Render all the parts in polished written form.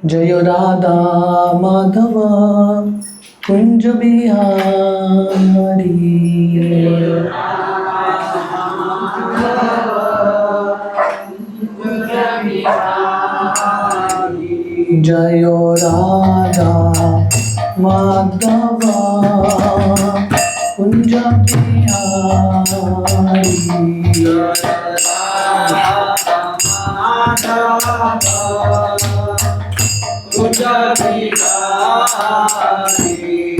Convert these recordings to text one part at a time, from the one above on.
जय राधा माधव कुंज बिहारी। जय राधा माधव कुंज बिहारी।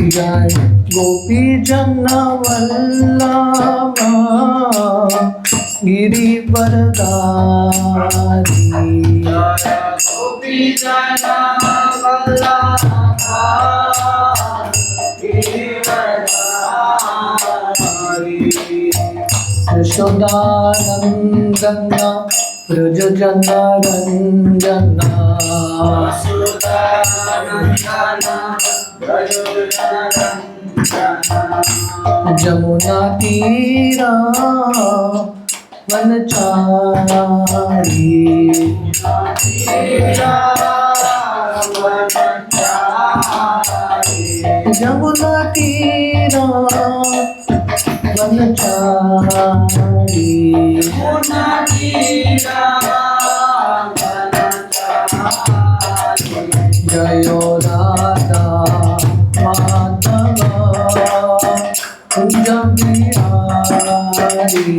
जय गोपी जन वल्लभ गिरिवरधारी। गोपी जन वल्लभ गिरिवरधारी। यशोदानंदन ब्रज जन रंजन। जमुना तीरा वनचारी। जमुना तीरा वनचारी। जय राधा माधव कुंज बिहारी।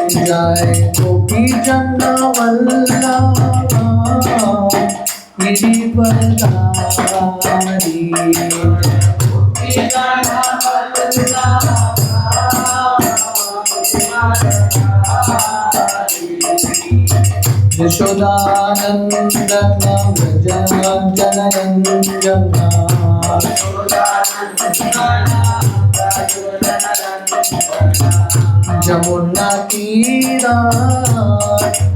जय गोपी जन वल्लभ गिरिवरधारी। यशोदानंदन ब्रज जन रंजन। जमुना तीरा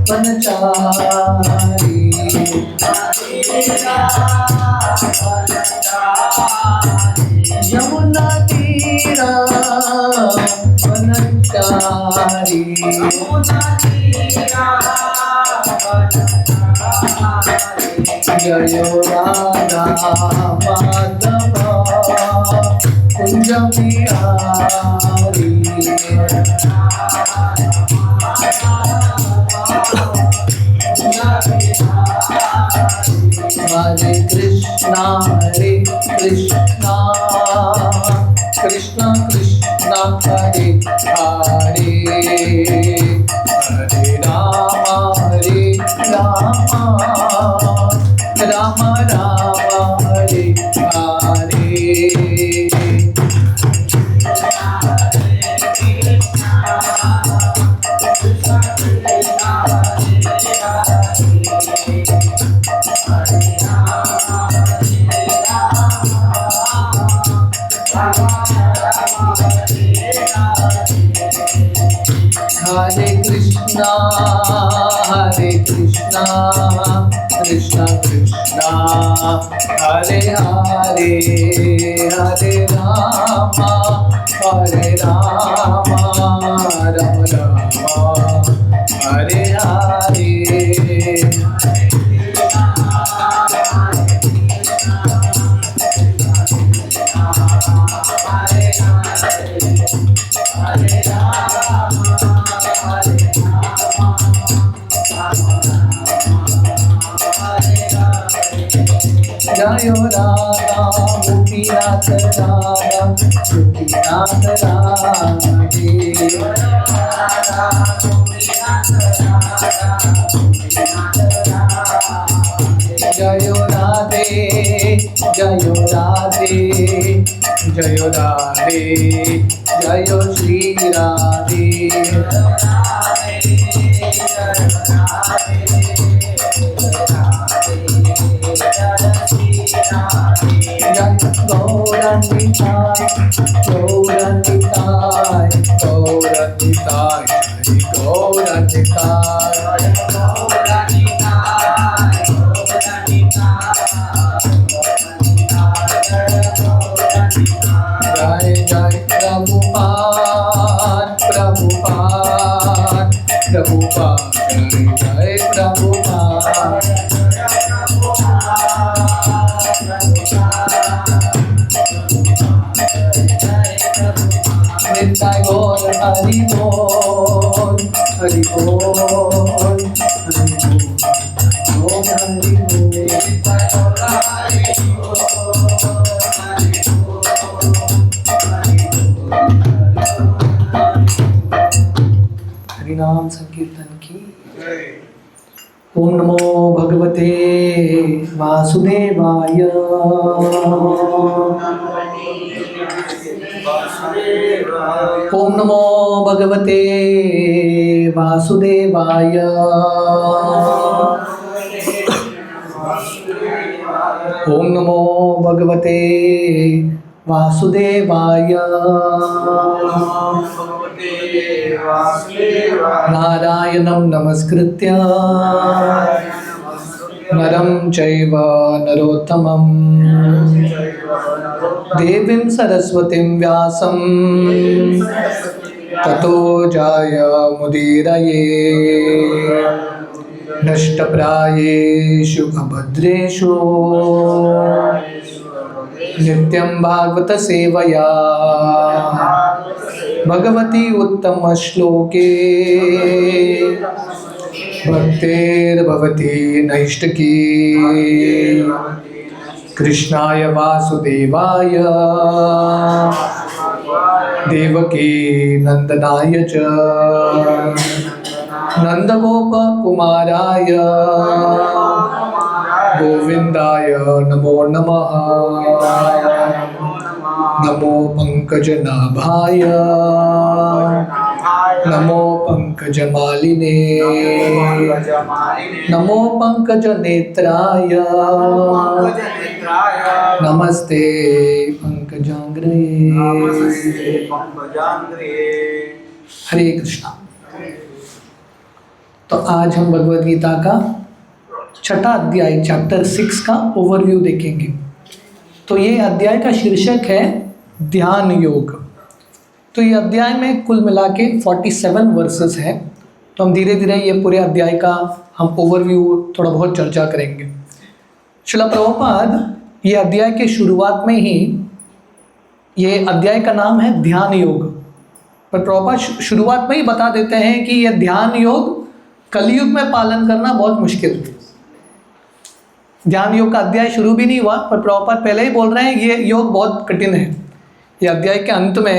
वनचारी। यमुना तीरा वनचारी। जय राधा माधव कुंज बिहारी। हरे कृष्णा कृष्णा कृष्णा हरे हरे। हरे राम राम राम हरे हरे। हरे कृष्णा कृष्णा कृष्णा हरे हरे। हरे राम राम राम हरे हरे। जय राधा गोपीनाथ राधा गोपीनाथ राधे। जय राधे जय राधे जय राधे जय श्री राधे। गौरनिताय गौरनिताय गौरनिताय गौरनिताय। जय जय प्रभुपाद प्रभुपाद जय प्रभुपाद नित्य गौर हरि बोल हरि बोल हरि बोल हरि हरिनाम संकीर्तन की। ओम नमो भगवते वासुदेवाय। ओम नमो भगवते वासुदेवाय। ओम नमो भगवते वासुदेवाय। नारायणं नमस्कृत्य नरं चैव नरोत्तमं देवीं सरस्वतीं व्यासं ततो जयमुदीरये। नष्टप्रायेषु अभद्रेषु नित्यं भागवत सेवया भगवती उत्तम श्लोके भक्तिर्भवति नैष्ठिकी। कृष्णाय वासुदेवाय देवकी नंदनाय च नंदगोपकुमाराय गोविंदाय नमो नमः। नमो पंकजनाभाय नमो पंकजमालिने नमो पंकजनेत्राय नमस्ते पंकजांग्रये। हरे कृष्णा। तो आज हम भगवद गीता का छठा अध्याय चैप्टर 6 का ओवरव्यू देखेंगे। तो ये अध्याय का शीर्षक है ध्यान योग। तो ये अध्याय में कुल मिला के 47 वर्सेस हैं। तो हम धीरे धीरे ये पूरे अध्याय का हम ओवरव्यू थोड़ा बहुत चर्चा करेंगे। श्रील प्रभुपाद ये अध्याय के शुरुआत में ही, ये अध्याय का नाम है ध्यान योग, पर प्रभुपाद शुरुआत में ही बता देते हैं कि यह ध्यान योग कलयुग में पालन करना बहुत मुश्किल है। ध्यान योग का अध्याय शुरू भी नहीं हुआ, पर प्रभुपाद पहले ही बोल रहे हैं ये योग बहुत कठिन है। ये अध्याय के अंत में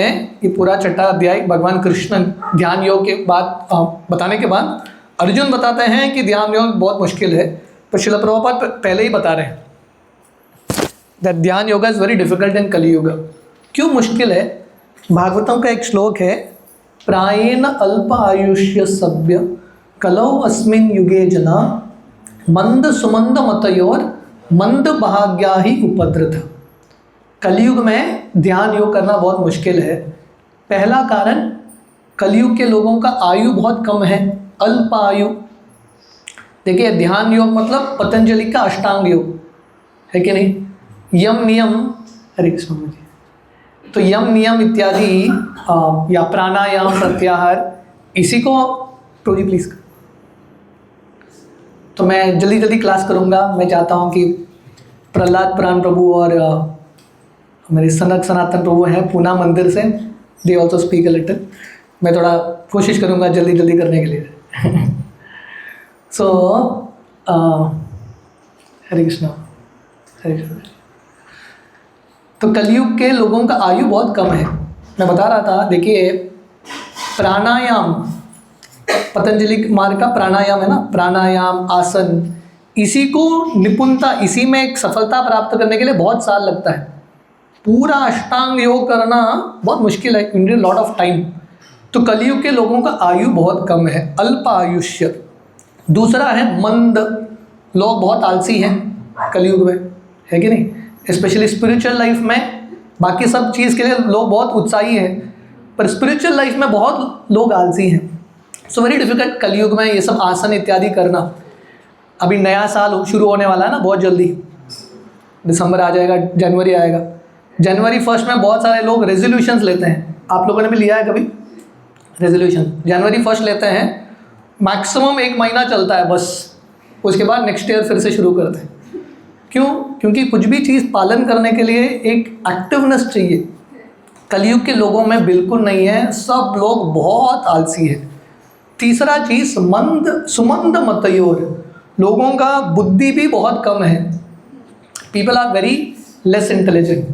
ये पूरा छठा अध्याय भगवान कृष्ण ध्यान योग के बाद बताने के बाद अर्जुन बताते हैं कि ध्यान योग बहुत मुश्किल है। तो श्रील प्रभुपाद पहले ही बता रहे हैं that dhyana yoga is very difficult in Kaliyuga. क्यों मुश्किल है? भागवतम का एक श्लोक है, प्रायेण अल्प आयुष्य सभ्य कलौ अस्मिन् युगे जना मंद सुमंद मतयोर मंद भाग्या ही उपद्रत। कलयुग में ध्यान योग करना बहुत मुश्किल है। पहला कारण, कलयुग के लोगों का आयु बहुत कम है, अल्प आयु। देखिए ध्यान योग मतलब पतंजलि का अष्टांग योग है कि नहीं? यम नियम, हरे कृष्ण जी, तो यम नियम इत्यादि या प्राणायाम प्रत्याहार, इसी को प्रोजी प्लीज। तो मैं जल्दी जल्दी क्लास करूँगा। मैं चाहता हूँ कि प्रहलाद प्राण प्रभु और मेरे सनातन प्रभु हैं पूना मंदिर से, they also speak a little. मैं थोड़ा कोशिश करूँगा जल्दी जल्दी करने के लिए। सो हरे कृष्णा, हरे कृष्णा। तो कलयुग के लोगों का आयु बहुत कम है। मैं बता रहा था, देखिए प्राणायाम, पतंजलि मार्ग का प्राणायाम है ना, प्राणायाम आसन, इसी को निपुणता, इसी में एक सफलता प्राप्त करने के लिए बहुत साल लगता है। पूरा अष्टांग योग करना बहुत मुश्किल है, इन लॉट ऑफ टाइम। तो कलयुग के लोगों का आयु बहुत कम है, अल्प आयुष्य। दूसरा है मंद, लोग बहुत आलसी हैं कलयुग में, है कि नहीं? स्पेशली स्पिरिचुअल लाइफ में, बाकी सब चीज़ के लिए लोग बहुत उत्साही हैं, पर स्पिरिचुअल लाइफ में बहुत लोग आलसी हैं। सो वेरी डिफिकल्ट कलयुग में ये सब आसन इत्यादि करना। अभी नया साल शुरू होने वाला है ना, बहुत जल्दी दिसंबर आ जाएगा, जनवरी आएगा। जनवरी 1 में बहुत सारे लोग रेजोल्यूशंस लेते हैं। आप लोगों ने भी लिया है कभी रेजोल्यूशन? जनवरी 1 लेते हैं मैक्सिमम 1 महीना चलता है बस, उसके बाद नेक्स्ट ईयर फिर से शुरू करते हैं। क्यों? क्योंकि कुछ भी चीज़ पालन करने के लिए एक एक्टिवनेस चाहिए। कलयुग के लोगों में बिल्कुल नहीं है, सब लोग बहुत आलसी है। तीसरा चीज़ सुमंद मतयोर, लोगों का बुद्धि भी बहुत कम है। People are very less intelligent,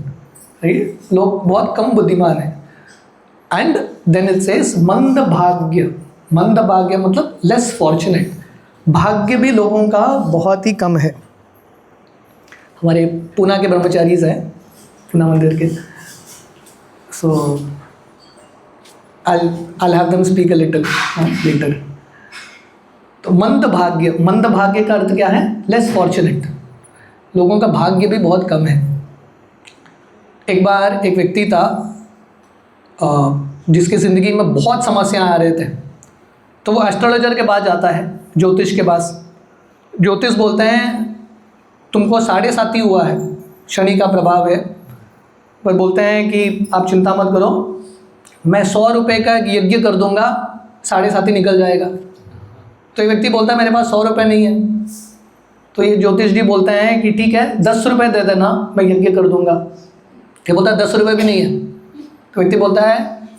right, लोग बहुत कम बुद्धिमान हैं। एंड देन इट सेज मंद भाग्य मतलब लेस फॉर्चुनेट, भाग्य भी लोगों का बहुत ही कम है। हमारे पूना के ब्रह्मचारीज हैं, पूना मंदिर के, सो I'll have them speak a little later. तो मंद भाग्य का अर्थ क्या है? लेस फॉर्चुनेट, लोगों का भाग्य भी बहुत कम है। एक बार एक व्यक्ति था जिसकी ज़िंदगी में बहुत समस्याएं आ रहे थे, तो वो एस्ट्रोलॉजर के पास जाता है, ज्योतिष के पास। ज्योतिष बोलते हैं तुमको 7.5 हुआ है, शनि का प्रभाव है, पर बोलते हैं कि आप चिंता मत करो, मैं 100 रुपये का यज्ञ कर दूंगा, 7.5 निकल जाएगा। तो ये व्यक्ति बोलता है मेरे पास 100 रुपये नहीं है। तो ये ज्योतिष जी बोलते हैं कि ठीक है 10 रुपये दे देना, मैं यज्ञ कर दूंगा। ये बोलता है 10 रुपये भी नहीं है। तो व्यक्ति बोलता है,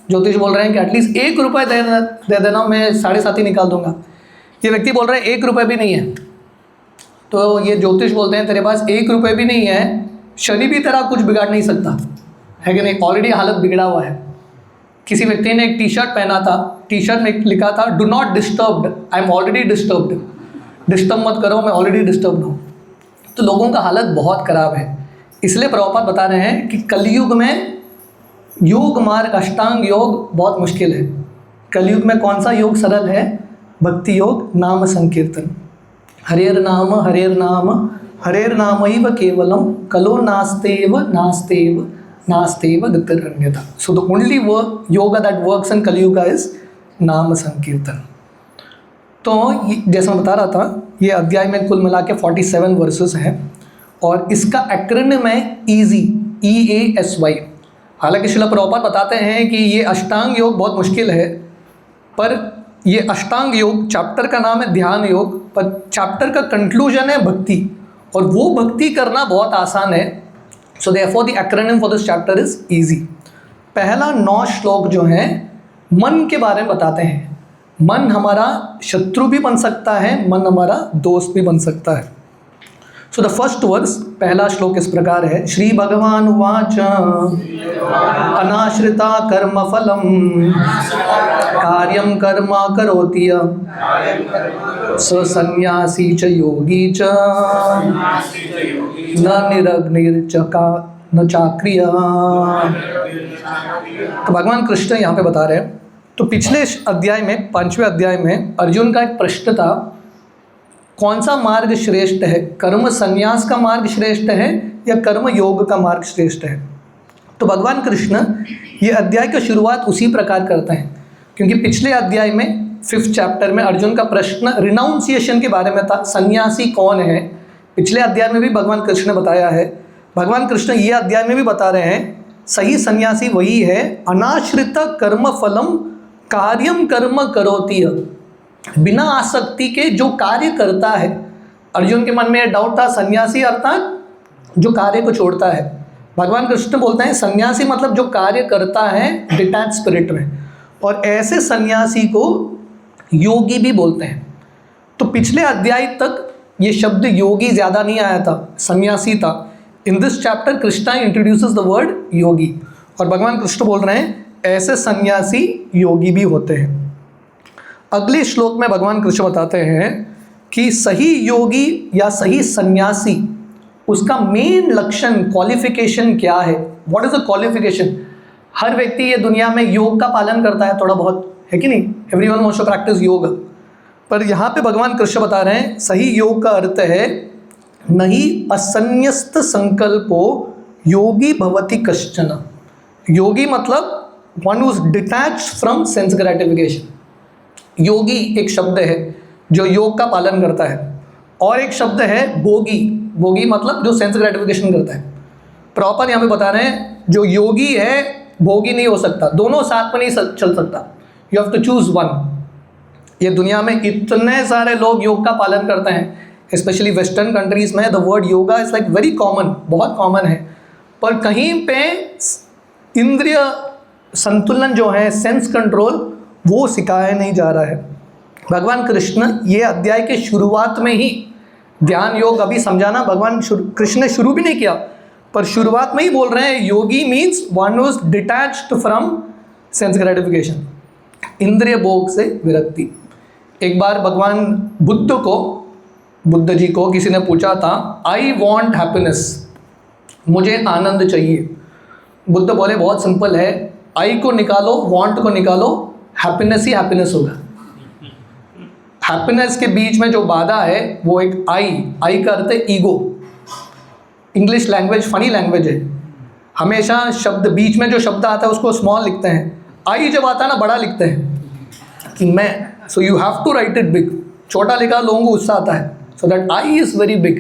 ज्योतिष बोल रहे हैं कि एटलीस्ट 1 रुपये दे देना, मैं 7.5 निकाल दूंगा। ये व्यक्ति बोल रहे हैं 1 रुपये भी नहीं है। तो ये ज्योतिष बोलते हैं तेरे पास 1 रुपये भी नहीं है, शनि भी तेरा कुछ बिगाड़ नहीं सकता है कि नहीं, ऑलरेडी हालत बिगड़ा हुआ है। किसी व्यक्ति ने एक टी शर्ट पहना था, टी शर्ट में लिखा था do not disturbed, I am already disturbed, disturb मत करो, मैं ऑलरेडी डिस्टर्ब्ड हूँ। तो लोगों का हालत बहुत ख़राब है। इसलिए प्रभुपाद बता रहे हैं कि कलयुग में योग मार्ग, अष्टांग योग बहुत मुश्किल है। कलयुग में कौन सा योग सरल है? भक्ति योग, नाम संकीर्तन, हरेर नाम हरेर नामैव केवलम, कलो नास्तेव गतिरन्यथा। So the only yoga that works in Kalyuga is naam sankirtan. तो जैसा मैं बता रहा था, ये अध्याय में कुल मिला के 47 वर्सेस हैं और इसका एक्रोनिम है ईजी, EASY। हालांकि श्रील प्रभुपाद बताते हैं कि ये अष्टांग योग बहुत मुश्किल है, पर ये अष्टांग योग चैप्टर का नाम है ध्यान योग, पर चैप्टर का कंक्लूजन है भक्ति, और वो भक्ति करना बहुत आसान है। So therefore the acronym for this chapter is easy. पहला 9 श्लोक जो हैं मन के बारे में बताते हैं। मन हमारा शत्रु भी बन सकता है, मन हमारा दोस्त भी बन सकता है। सो द फर्स्ट वर्स, पहला श्लोक इस प्रकार है, श्री भगवान उवाच अनाश्रिता कर्म फलम कार्यम कर्म करोति स संन्यासी च योगी च न निरग्निर्चका न चाक्रिया। तो भगवान कृष्ण यहाँ पे बता रहे हैं, तो पिछले अध्याय में, 5वें अध्याय में अर्जुन का एक प्रश्न था, कौन सा मार्ग श्रेष्ठ है? कर्म संन्यास का मार्ग श्रेष्ठ है या कर्म योग का मार्ग श्रेष्ठ है? तो भगवान कृष्ण ये अध्याय की शुरुआत उसी प्रकार करते हैं, क्योंकि पिछले अध्याय में 5th चैप्टर में अर्जुन का प्रश्न रिनाउंसिएशन के बारे में था, सन्यासी कौन है। पिछले अध्याय में भी भगवान कृष्ण ने बताया है, भगवान कृष्ण ये अध्याय में भी बता रहे हैं, सही सन्यासी वही है अनाश्रित कर्म फलम कार्यम कर्म करोति, बिना आसक्ति के जो कार्य करता है। अर्जुन के मन में डाउट था, सन्यासी अर्थात जो कार्य को छोड़ता है। भगवान कृष्ण बोलते हैं सन्यासी मतलब जो कार्य करता है डिटैच स्पिरिट में, और ऐसे सन्यासी को योगी भी बोलते हैं। तो पिछले अध्याय तक ये शब्द योगी ज़्यादा नहीं आया था, सन्यासी था। In this chapter Krishna introduces the word yogi, और भगवान कृष्ण बोल रहे हैं ऐसे सन्यासी योगी भी होते हैं। अगले श्लोक में भगवान कृष्ण बताते हैं कि सही योगी या सही सन्यासी, उसका मेन लक्षण, क्वालिफिकेशन क्या है? What is the qualification? हर व्यक्ति ये दुनिया में योग का पालन करता है थोड़ा बहुत, है कि नहीं? एवरीवन वांट्स टू प्रैक्टिस योग, पर यहाँ पे भगवान कृष्ण बता रहे हैं सही योग का अर्थ है नहीं असन्यस्त संकल्पो योगी भवति कश्चन। योगी मतलब one who is detached from sense gratification. योगी एक शब्द है जो योग का पालन करता है, और एक शब्द है भोगी। भोगी मतलब जो सेंस ग्रेटिफिकेशन करता है। प्रॉपर यहाँ पे बता रहे हैं जो योगी है भोगी नहीं हो सकता, दोनों साथ में नहीं चल सकता। You have to choose one. ये दुनिया में इतने सारे लोग योग का पालन करते हैं, स्पेशली वेस्टर्न कंट्रीज़ में the word yoga is like very common, बहुत कॉमन है, पर कहीं पे इंद्रिय संतुलन जो है, सेंस कंट्रोल, वो सिखाया नहीं जा रहा है। भगवान कृष्ण ये अध्याय के शुरुआत में ही ध्यान योग अभी समझाना भगवान कृष्ण ने शुरू भी नहीं किया, पर शुरुआत में ही बोल रहे हैं yogi means one who is detached from sense gratification, इंद्रिय भोग से विरक्ति। एक बार भगवान बुद्ध जी को किसी ने पूछा था, आई वॉन्ट हैप्पीनेस, मुझे आनंद चाहिए। बुद्ध बोले बहुत सिंपल है, आई को निकालो, वांट को निकालो, हैप्पीनेस ही हैप्पीनेस होगा। हैप्पीनेस के बीच में जो बाधा है वो एक आई का अर्थ है ego. English language funny language है, हमेशा शब्द बीच में जो शब्द आता है उसको स्मॉल लिखते हैं, आई जब आता है ना बड़ा लिखते हैं कि मैं, so you have to write it big, छोटा लिखा लोगों को गुस्सा आता है, so that I is very big.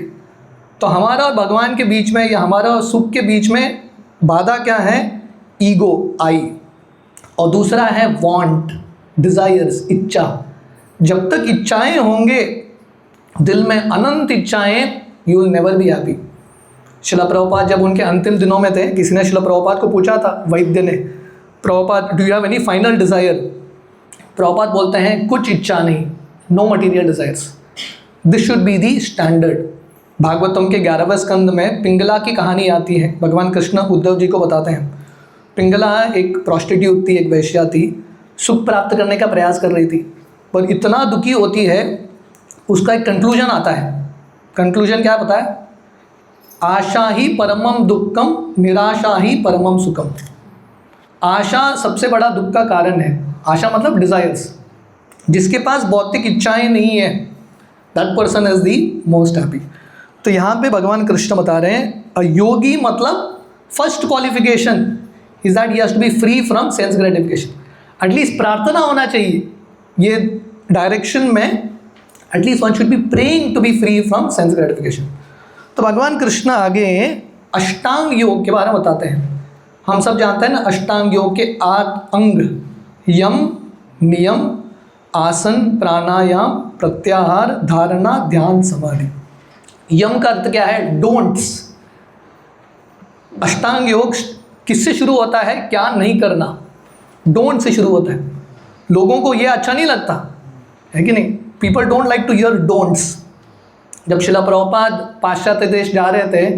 तो हमारा और भगवान के बीच में या हमारा और सुख के बीच में बाधा क्या है? ईगो, आई। और दूसरा है वांट, डिज़ायर्स, इच्छा। जब तक इच्छाएं होंगे दिल में, अनंत इच्छाएं, you will never be happy. शिला प्रभुपाद जब उनके अंतिम दिनों में थे, किसी ने शिला प्रभुपाद को पूछा था, वैद्य ने, Prabhupada do you have any final desire? Prabhupada बोलते हैं कुछ इच्छा नहीं, no material desires, this should be the standard. Bhagavatam के 11वें स्कंद में पिंगला की कहानी आती है, भगवान कृष्ण उद्धव जी को बताते हैं। पिंगला एक प्रोस्टिट्यूट थी, एक वेश्या थी, सुख प्राप्त करने का प्रयास कर रही थी, पर इतना दुखी होती है, उसका एक कंक्लूजन आता है। कंक्लूजन क्या पता है? आशा ही परमम दुखम, निराशा ही परमम सुखम। आशा सबसे बड़ा दुख का कारण है। आशा मतलब डिज़ायर्स। जिसके पास भौतिक इच्छाएं नहीं है, that person is the most happy. तो यहाँ पे भगवान कृष्ण बता रहे हैं, अ योगी मतलब first qualification is that he has to be free from sense gratification. At least प्रार्थना होना चाहिए ये डायरेक्शन में, at least one should be praying to be free from sense gratification. तो भगवान कृष्ण आगे अष्टांग योग के बारे में बताते हैं। हम सब जानते हैं ना अष्टांग योग के 8 अंग, यम, नियम, आसन, प्राणायाम, प्रत्याहार, धारणा, ध्यान, समाधि। यम का अर्थ क्या है? डोंट्स। अष्टांग योग किससे शुरू होता है? क्या नहीं करना, डोंट से शुरू होता है। लोगों को ये अच्छा नहीं लगता है कि नहीं? People don't like to hear don'ts. जब शिला प्रभुपाद पाश्चात्य देश जा रहे थे,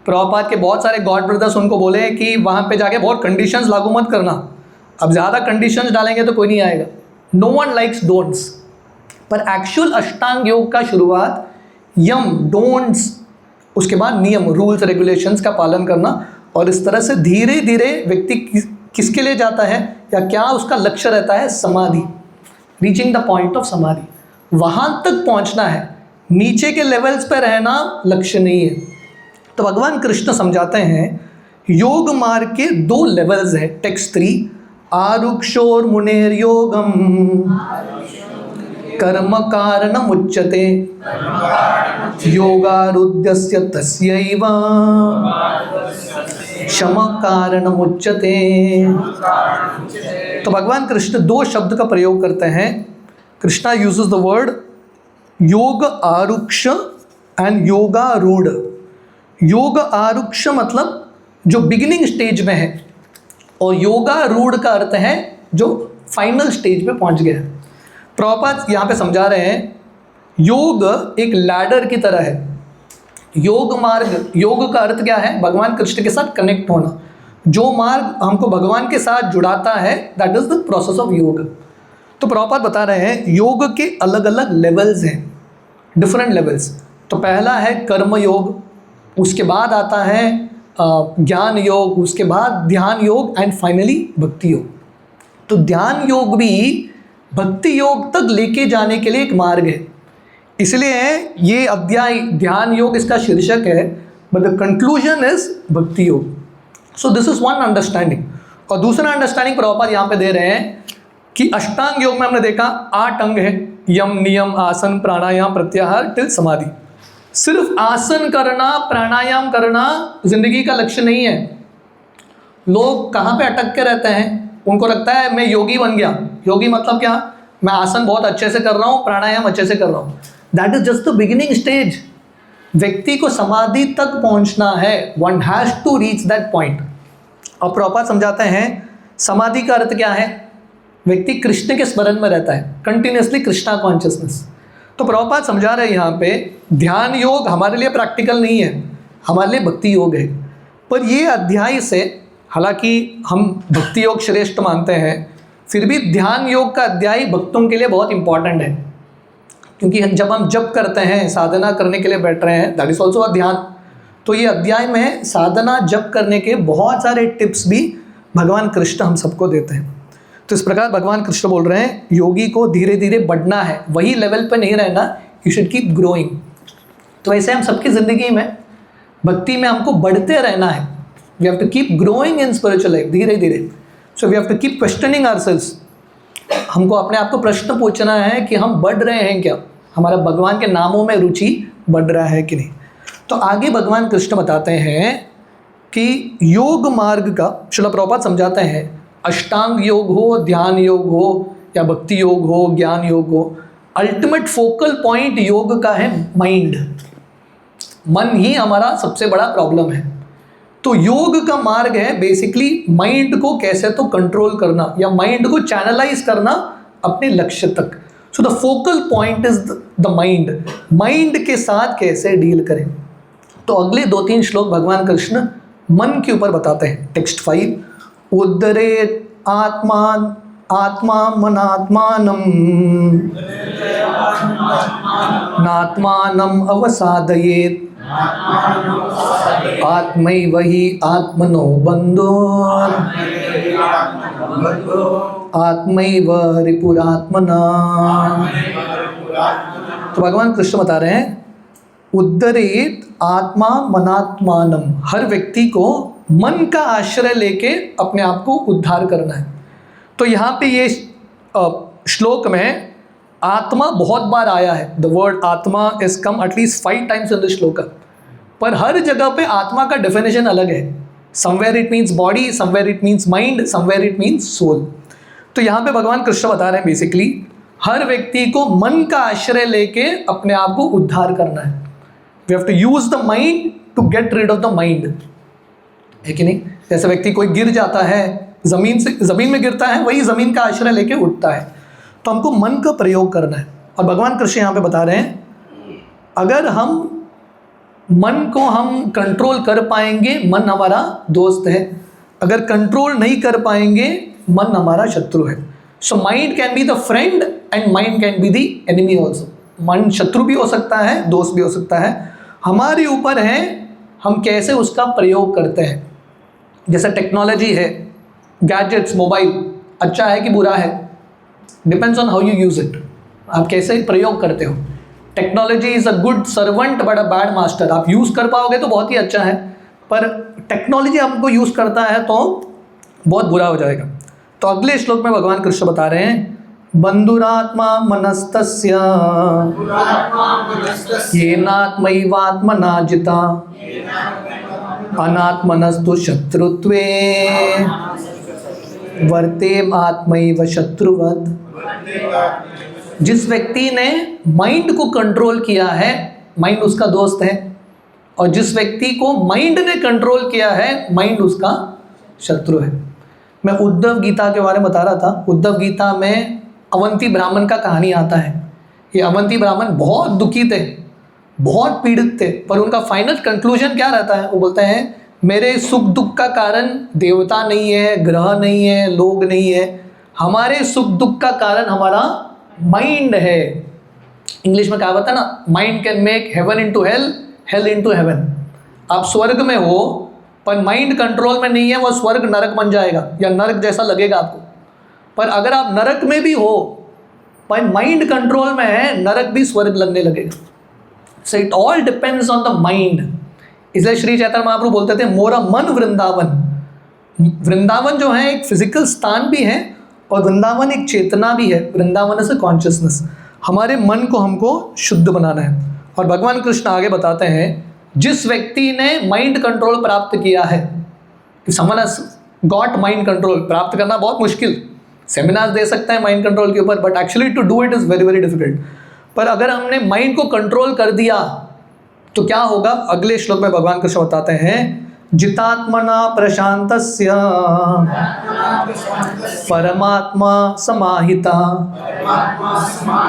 प्रभुपाद के बहुत सारे गॉड ब्रदर्स उनको बोले कि वहाँ पे जाके बहुत कंडीशंस लागू मत करना, अब ज़्यादा कंडीशंस डालेंगे तो कोई नहीं आएगा। No one likes don'ts. पर एक्चुअल अष्टांग योग का शुरुआत यम, डोंट्स, उसके बाद नियम, रूल्स रेगुलेशंस का पालन करना, और इस तरह से धीरे धीरे व्यक्ति किसके लिए जाता है या क्या उसका लक्ष्य रहता है? समाधि, रीचिंग द पॉइंट ऑफ समाधि। वहाँ तक पहुँचना है, नीचे के लेवल्स पर रहना लक्ष्य नहीं है। तो भगवान कृष्ण समझाते हैं योग मार्ग के 2 लेवल्स हैं। टेक्स्ट 3, आरुक्षोर मुनेर योगम कर्म कारणम उच्यते योगारुद्यस्य तस्यैव शम कारणम उच्यते। तो भगवान कृष्ण 2 शब्द का प्रयोग करते हैं। कृष्णा यूजेस द वर्ड योग आरुक्ष एंड योगारूढ़। योग आरुक्ष मतलब जो बिगिनिंग स्टेज में है, और योगारूढ़ का अर्थ है जो फाइनल स्टेज पे पहुंच गया है। प्रभुपाद यहाँ पे समझा रहे हैं योग एक लैडर की तरह है। योग मार्ग, योग का अर्थ क्या है? भगवान कृष्ण के साथ कनेक्ट होना। जो मार्ग हमको भगवान के साथ जुड़ाता है, that is the process of योग। तो प्रभुपाद बता रहे हैं योग के अलग अलग लेवल्स हैं, डिफरेंट लेवल्स। तो पहला है कर्म योग, उसके बाद आता है ज्ञान योग, उसके बाद ध्यान योग, एंड फाइनली भक्ति योग। तो ध्यान योग भी भक्ति योग तक लेके जाने के लिए एक मार्ग है। इसलिए ये अध्याय ध्यान योग इसका शीर्षक है, बट द कंक्लूजन इज भक्ति योग। सो दिस इज वन अंडरस्टैंडिंग। और दूसरा अंडरस्टैंडिंग प्रभुपाद यहाँ पे दे रहे हैं कि अष्टांग योग में हमने देखा 8 अंग है, यम, नियम, आसन, प्राणायाम, प्रत्याहार टिल समाधि। सिर्फ आसन करना, प्राणायाम करना जिंदगी का लक्ष्य नहीं है। लोग कहाँ पे अटक के रहते हैं? उनको लगता है मैं योगी बन गया। योगी मतलब क्या? मैं आसन बहुत अच्छे से कर रहा हूँ, प्राणायाम अच्छे से कर रहा हूँ, that is just the beginning stage. व्यक्ति को समाधि तक पहुंचना है, one has to reach that point. और प्रभुपाद समझाते हैं समाधि का अर्थ क्या है, व्यक्ति कृष्ण के स्मरण में रहता है, कंटिन्यूसली कृष्णा कॉन्शियसनेस। तो प्रभुपाद समझा रहे हैं यहाँ पे ध्यान योग हमारे लिए प्रैक्टिकल नहीं है, हमारे लिए भक्ति योग है। पर ये अध्याय से, हालांकि हम भक्ति योग श्रेष्ठ मानते हैं, फिर भी ध्यान योग का अध्याय भक्तों के लिए बहुत इंपॉर्टेंट है, क्योंकि जब हम जप करते हैं, साधना करने के लिए बैठ रहे हैं, दैट इज ऑल्सो अ ध्यान। तो ये अध्याय में साधना जप करने के बहुत सारे टिप्स भी भगवान कृष्ण हम सबको देते हैं। तो इस प्रकार भगवान कृष्ण बोल रहे हैं योगी को धीरे धीरे बढ़ना है, वही लेवल पे नहीं रहना, यू शुड कीप ग्रोइंग। तो ऐसे हम सबकी ज़िंदगी में भक्ति में हमको बढ़ते रहना है, we have to keep growing in spiritual life धीरे धीरे। So we have to keep questioning ourselves, हमको अपने आप को प्रश्न पूछना है कि हम बढ़ रहे हैं क्या, हमारा भगवान के नामों में रुचि बढ़ रहा है कि नहीं। तो आगे भगवान कृष्ण बताते हैं कि योग मार्ग का, श्रील प्रभुपाद समझाते हैं अष्टांग योग हो, ध्यान योग हो, या भक्ति योग हो, ज्ञान योग हो, अल्टीमेट फोकल पॉइंट योग का है माइंड। मन ही हमारा सबसे बड़ा प्रॉब्लम है। तो योग का मार्ग है बेसिकली माइंड को कैसे तो कंट्रोल करना या माइंड को चैनलाइज करना अपने लक्ष्य तक। So the focal point is the mind, mind के साथ कैसे डील करें। तो अगले 2-3 श्लोक भगवान कृष्ण मन के ऊपर बताते हैं। टेक्स्ट 5, उद्धरेत आत्मा मनात्मानं नात्मानं अवसादयेत् आत्मैव हि आत्मनो बन्धुर् आत्मैव रिपुरात्मना। तो भगवान कृष्ण बता रहे हैं उद्धरेत आत्मा मनात्मानम, हर व्यक्ति को मन का आश्रय लेके अपने आप को उद्धार करना है। तो यहाँ पे ये श्लोक में आत्मा बहुत बार आया है, द वर्ड आत्मा is come at least 5 times in this श्लोक। पर हर जगह पे आत्मा का डेफिनेशन अलग है, somewhere it means body, somewhere it means mind, somewhere it means soul. तो यहाँ पे भगवान कृष्ण बता रहे हैं बेसिकली हर व्यक्ति को मन का आश्रय लेके अपने आप को उद्धार करना है। We have to use the mind to get rid of the mind, है कि नहीं। जैसे व्यक्ति कोई गिर जाता है, ज़मीन में गिरता है, वही ज़मीन का आश्रय लेके उठता है। तो हमको मन का प्रयोग करना है। और भगवान कृष्ण यहाँ पे बता रहे हैं अगर हम मन को हम कंट्रोल कर पाएंगे, मन हमारा दोस्त है, अगर कंट्रोल नहीं कर पाएंगे मन हमारा शत्रु है। So mind can be the friend and mind can be the enemy also. मन शत्रु भी हो सकता है, दोस्त भी हो सकता है, हमारे ऊपर है हम कैसे उसका प्रयोग करते हैं। जैसे टेक्नोलॉजी है, गैजेट्स, मोबाइल अच्छा है कि बुरा है, depends on how you use it, आप कैसे प्रयोग करते हो। Technology is a good servant but a bad master. आप यूज़ कर पाओगे तो बहुत ही अच्छा है, पर टेक्नोलॉजी हमको यूज़ करता है तो बहुत बुरा हो जाएगा। तो अगले श्लोक में भगवान कृष्ण बता रहे हैं बंधुरात्मा मनस्तस्य येनात्मैवात्मना जिता अनात्मनस्तु शत्रुत्वे वर्तेम आत्मैव शत्रुवत्। जिस व्यक्ति ने माइंड को कंट्रोल किया है, माइंड उसका दोस्त है, और जिस व्यक्ति को माइंड ने कंट्रोल किया है, माइंड उसका शत्रु है। मैं उद्धव गीता के बारे में बता रहा था। उद्धव गीता में अवंती ब्राह्मण का कहानी आता है। ये अवंती ब्राह्मण बहुत दुखी थे, बहुत पीड़ित थे, पर उनका फाइनल कंक्लूजन क्या रहता है, वो बोलते हैं मेरे सुख दुख का कारण देवता नहीं है, ग्रह नहीं है, लोग नहीं है, हमारे सुख दुख का कारण हमारा माइंड है। इंग्लिश में कहा होता है ना, mind can make heaven into hell, hell into heaven. आप स्वर्ग में हो पर माइंड कंट्रोल में नहीं है, वो स्वर्ग नरक बन जाएगा या नरक जैसा लगेगा आपको। पर अगर आप नरक में भी हो पर माइंड कंट्रोल में है, नरक भी स्वर्ग लगने लगेगा। So it all depends on the mind. इसलिए श्री चैतन्य महाप्रभु बोलते थे मोरा मन वृंदावन। वृंदावन जो है एक फिजिकल स्थान भी है और वृंदावन एक चेतना भी है। वृंदावन से कॉन्शियसनेस, हमारे मन को हमको शुद्ध बनाना है। और भगवान कृष्ण आगे बताते हैं जिस व्यक्ति ने माइंड कंट्रोल प्राप्त किया है, someone has got mind control, प्राप्त करना बहुत मुश्किल, सेमिनार्स दे सकते हैं माइंड कंट्रोल के ऊपर, but actually to do it is very very difficult. पर अगर हमने माइंड को कंट्रोल कर दिया तो क्या होगा, अगले श्लोक में भगवान कृष्ण बताते हैं, जितात्मना प्रशांतस्य परमात्मा समाहिता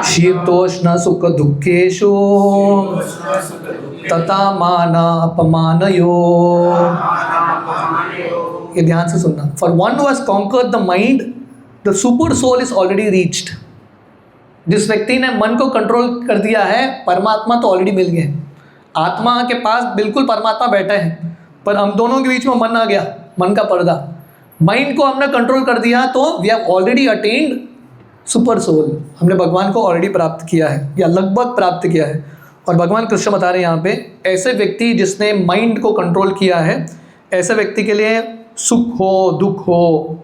शीतोष्ण सुख दुखेषु तथा माना अपमानयो। ये ध्यान से सुनना। For one who has conquered the mind, the super soul is already reached. जिस व्यक्ति ने मन को कंट्रोल कर दिया है, परमात्मा तो ऑलरेडी मिल गए। आत्मा के पास बिल्कुल परमात्मा बैठे हैं, पर हम दोनों के बीच में मन आ गया, मन का पर्दा। माइंड को हमने कंट्रोल कर दिया तो we have already attained super soul. हमने भगवान को ऑलरेडी प्राप्त किया है या लगभग प्राप्त किया है। और भगवान कृष्ण बता रहे हैं यहाँ पे, ऐसे व्यक्ति जिसने माइंड को कंट्रोल किया है, ऐसे व्यक्ति के लिए सुख हो, दुख हो,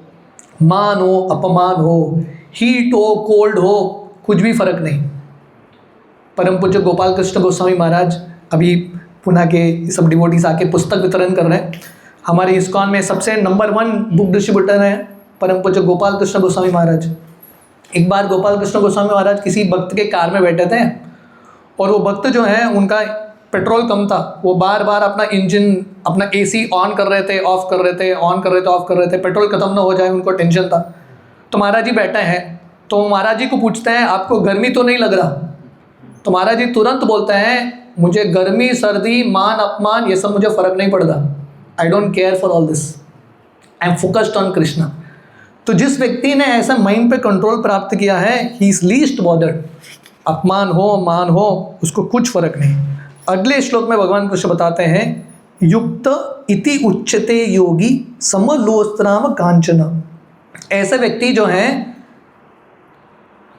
मान हो, अपमान हो, हीट हो, कोल्ड हो, कुछ भी फर्क नहीं। परम पूज्य गोपाल कृष्ण गोस्वामी महाराज अभी पुणे के सब डिवोटीज आके पुस्तक वितरण कर रहे हैं। हमारे इस्कॉन में सबसे नंबर 1 बुक डिस्ट्रीब्यूटर हैं परम पूज्य गोपाल कृष्ण गोस्वामी महाराज। एक बार गोपाल कृष्ण गोस्वामी महाराज किसी भक्त के कार में बैठे थे और वो भक्त जो है उनका पेट्रोल कम था। वो बार बार अपना इंजन, अपना एसी ऑन कर रहे थे, ऑफ कर रहे थे, ऑन कर रहे थे, ऑफ कर रहे थे, पेट्रोल खत्म ना हो जाए, उनको टेंशन था। तो महाराज जी बैठे हैं, तो महाराज जी को पूछते हैं, आपको गर्मी तो नहीं लग रहा? तो महाराज जी तुरंत बोलते हैं, मुझे गर्मी, सर्दी, मान, अपमान ये सब मुझे फ़र्क नहीं पड़ता। I don't care for all this, I am focused on Krishna. तो जिस व्यक्ति ने ऐसा माइंड पे कंट्रोल प्राप्त किया है, ही इज लीस्ट बॉदर्ड। अपमान हो, मान हो, उसको कुछ फर्क नहीं। अगले श्लोक में भगवान कृष्ण बताते हैं, युक्त इति उच्यते योगी समलोस्त्राम कांचन। ऐसे व्यक्ति जो हैं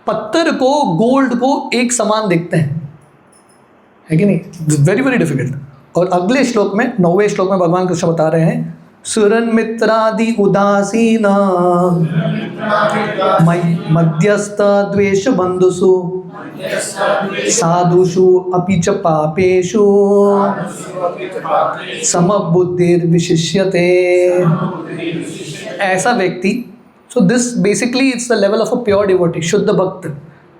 पत्थर को, गोल्ड को एक समान देखते हैं, है कि नहीं? Very very difficult. और अगले श्लोक में, 9वें श्लोक में भगवान कृष्ण बता रहे हैं, सुरन मित्रादि उदासीना मध्यस्थ द्वेष बंधुषु साधुषु अपि च पापेषु समबुद्धिर्विशिष्यते। ऐसा व्यक्ति, so this basically it's the level of a pure devotee, शुद्ध भक्त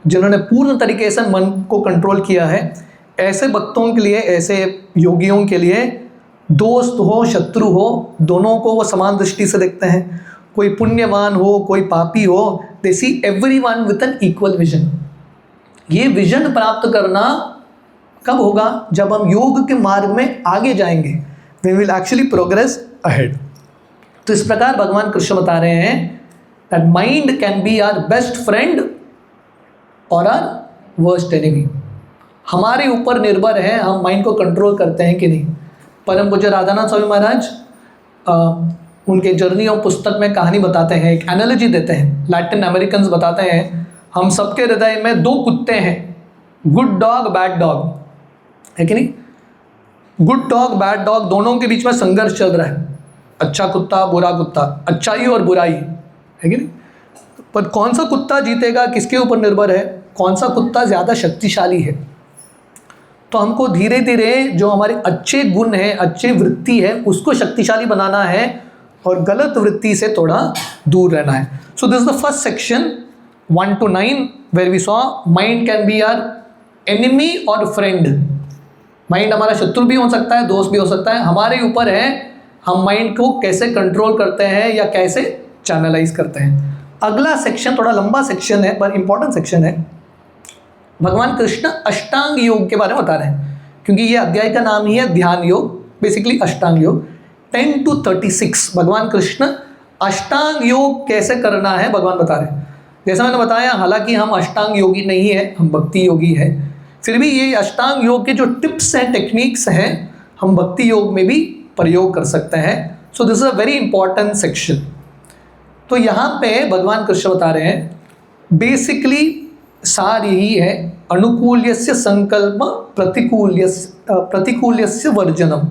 जिन्होंने पूर्ण तरीके से मन को कंट्रोल किया है। ऐसे भक्तों के लिए, ऐसे योगियों के लिए दोस्त हो, शत्रु हो, दोनों को वो समान दृष्टि से देखते हैं। कोई पुण्यवान हो, कोई पापी हो, they see everyone with an equal vision. ये विजन प्राप्त करना कब होगा? जब हम योग के मार्ग में आगे जाएंगे, we will actually progress ahead. तो इस प्रकार भगवान कृष्ण बता रहे हैं that mind can be our best friend और आवर वर्स्ट एनिमी। हमारे ऊपर निर्भर है, हम माइंड को कंट्रोल करते हैं कि नहीं। परम पूज्य राधानाथ स्वामी महाराज उनके जर्नी ऑफ पुस्तक में कहानी बताते हैं, एक एनालॉजी देते हैं। लैटिन अमेरिकन्स बताते हैं, हम सबके हृदय में 2 कुत्ते हैं, गुड डॉग, बैड डॉग, है कि नहीं? गुड डॉग, बैड डॉग, दोनों के बीच में संघर्ष चल रहा है। अच्छा कुत्ता, बुरा कुत्ता, अच्छाई और बुराई, है कि नहीं? पर कौन सा कुत्ता जीतेगा, किसके ऊपर निर्भर है? कौन सा कुत्ता ज़्यादा शक्तिशाली है? तो हमको धीरे धीरे जो हमारे अच्छे गुण हैं, अच्छी वृत्ति है, उसको शक्तिशाली बनाना है और गलत वृत्ति से थोड़ा दूर रहना है। So this is the first section 1 to 9 where we saw mind can be our enemy और फ्रेंड। माइंड हमारा शत्रु भी हो सकता है, दोस्त भी हो सकता है। हमारे ऊपर है हम माइंड को कैसे कंट्रोल करते हैं या कैसे चैनलाइज करते हैं। अगला सेक्शन थोड़ा लंबा सेक्शन है पर इंपॉर्टेंट सेक्शन है। भगवान कृष्ण अष्टांग योग के बारे में बता रहे हैं, क्योंकि ये अध्याय का नाम ही है ध्यान योग, बेसिकली अष्टांग योग। 10 to 36 भगवान कृष्ण अष्टांग योग कैसे करना है भगवान बता रहे हैं। जैसा मैंने बताया, हालांकि हम अष्टांग योगी नहीं है, हम भक्ति योगी है, फिर भी ये अष्टांग योग के जो टिप्स हैं, टेक्निक्स हैं, हम भक्ति योग में भी प्रयोग कर सकते हैं। सो this is a very important section. तो यहाँ पे भगवान कृष्ण बता रहे हैं, बेसिकली सार यही है, अनुकूल्यस्य संकल्प, प्रतिकूल्यस्य वर्जनम।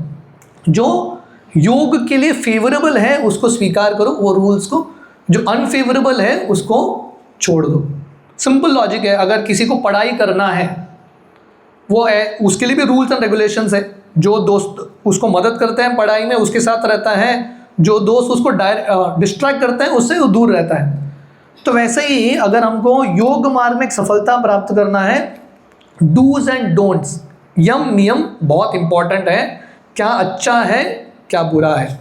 जो योग के लिए फेवरेबल है उसको स्वीकार करो, वो रूल्स को, जो अनफेवरेबल है उसको छोड़ दो। सिंपल लॉजिक है। अगर किसी को पढ़ाई करना है, वो है, उसके लिए भी रूल्स एंड रेगुलेशंस है। जो दोस्त उसको मदद करते हैं पढ़ाई में, उसके साथ रहता है। जो दोस्त उसको डिस्ट्रैक्ट करते हैं, उससे वो दूर रहता है। तो वैसे ही अगर हमको योग मार्ग में एक सफलता प्राप्त करना है, डूज एंड डोंट्स, यम नियम बहुत इंपॉर्टेंट है, क्या अच्छा है क्या बुरा है।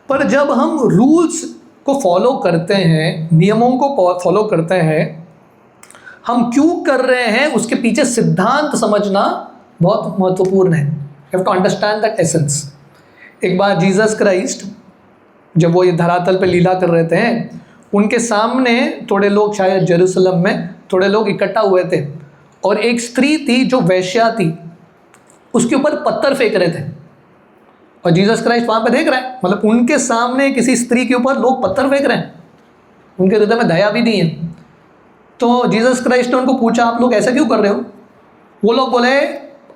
पर जब हम रूल्स को फॉलो करते हैं, नियमों को फॉलो करते हैं, हम क्यों कर रहे हैं उसके पीछे सिद्धांत समझना बहुत महत्वपूर्ण है। You have to understand that essence. एक बार जीसस क्राइस्ट जब वो ये धरातल पे लीला कर रहे थे, उनके सामने थोड़े लोग, शायद जेरूसलम में थोड़े लोग इकट्ठा हुए थे, और एक स्त्री थी जो वेश्या थी, उसके ऊपर पत्थर फेंक रहे थे, और जीसस क्राइस्ट वहाँ पे देख रहे हैं, मतलब उनके सामने किसी स्त्री के ऊपर लोग पत्थर फेंक रहे हैं, उनके हृदय में दया भी नहीं है। तो जीसस क्राइस्ट ने उनको पूछा, आप लोग ऐसा क्यों कर रहे हो? वो लोग बोले,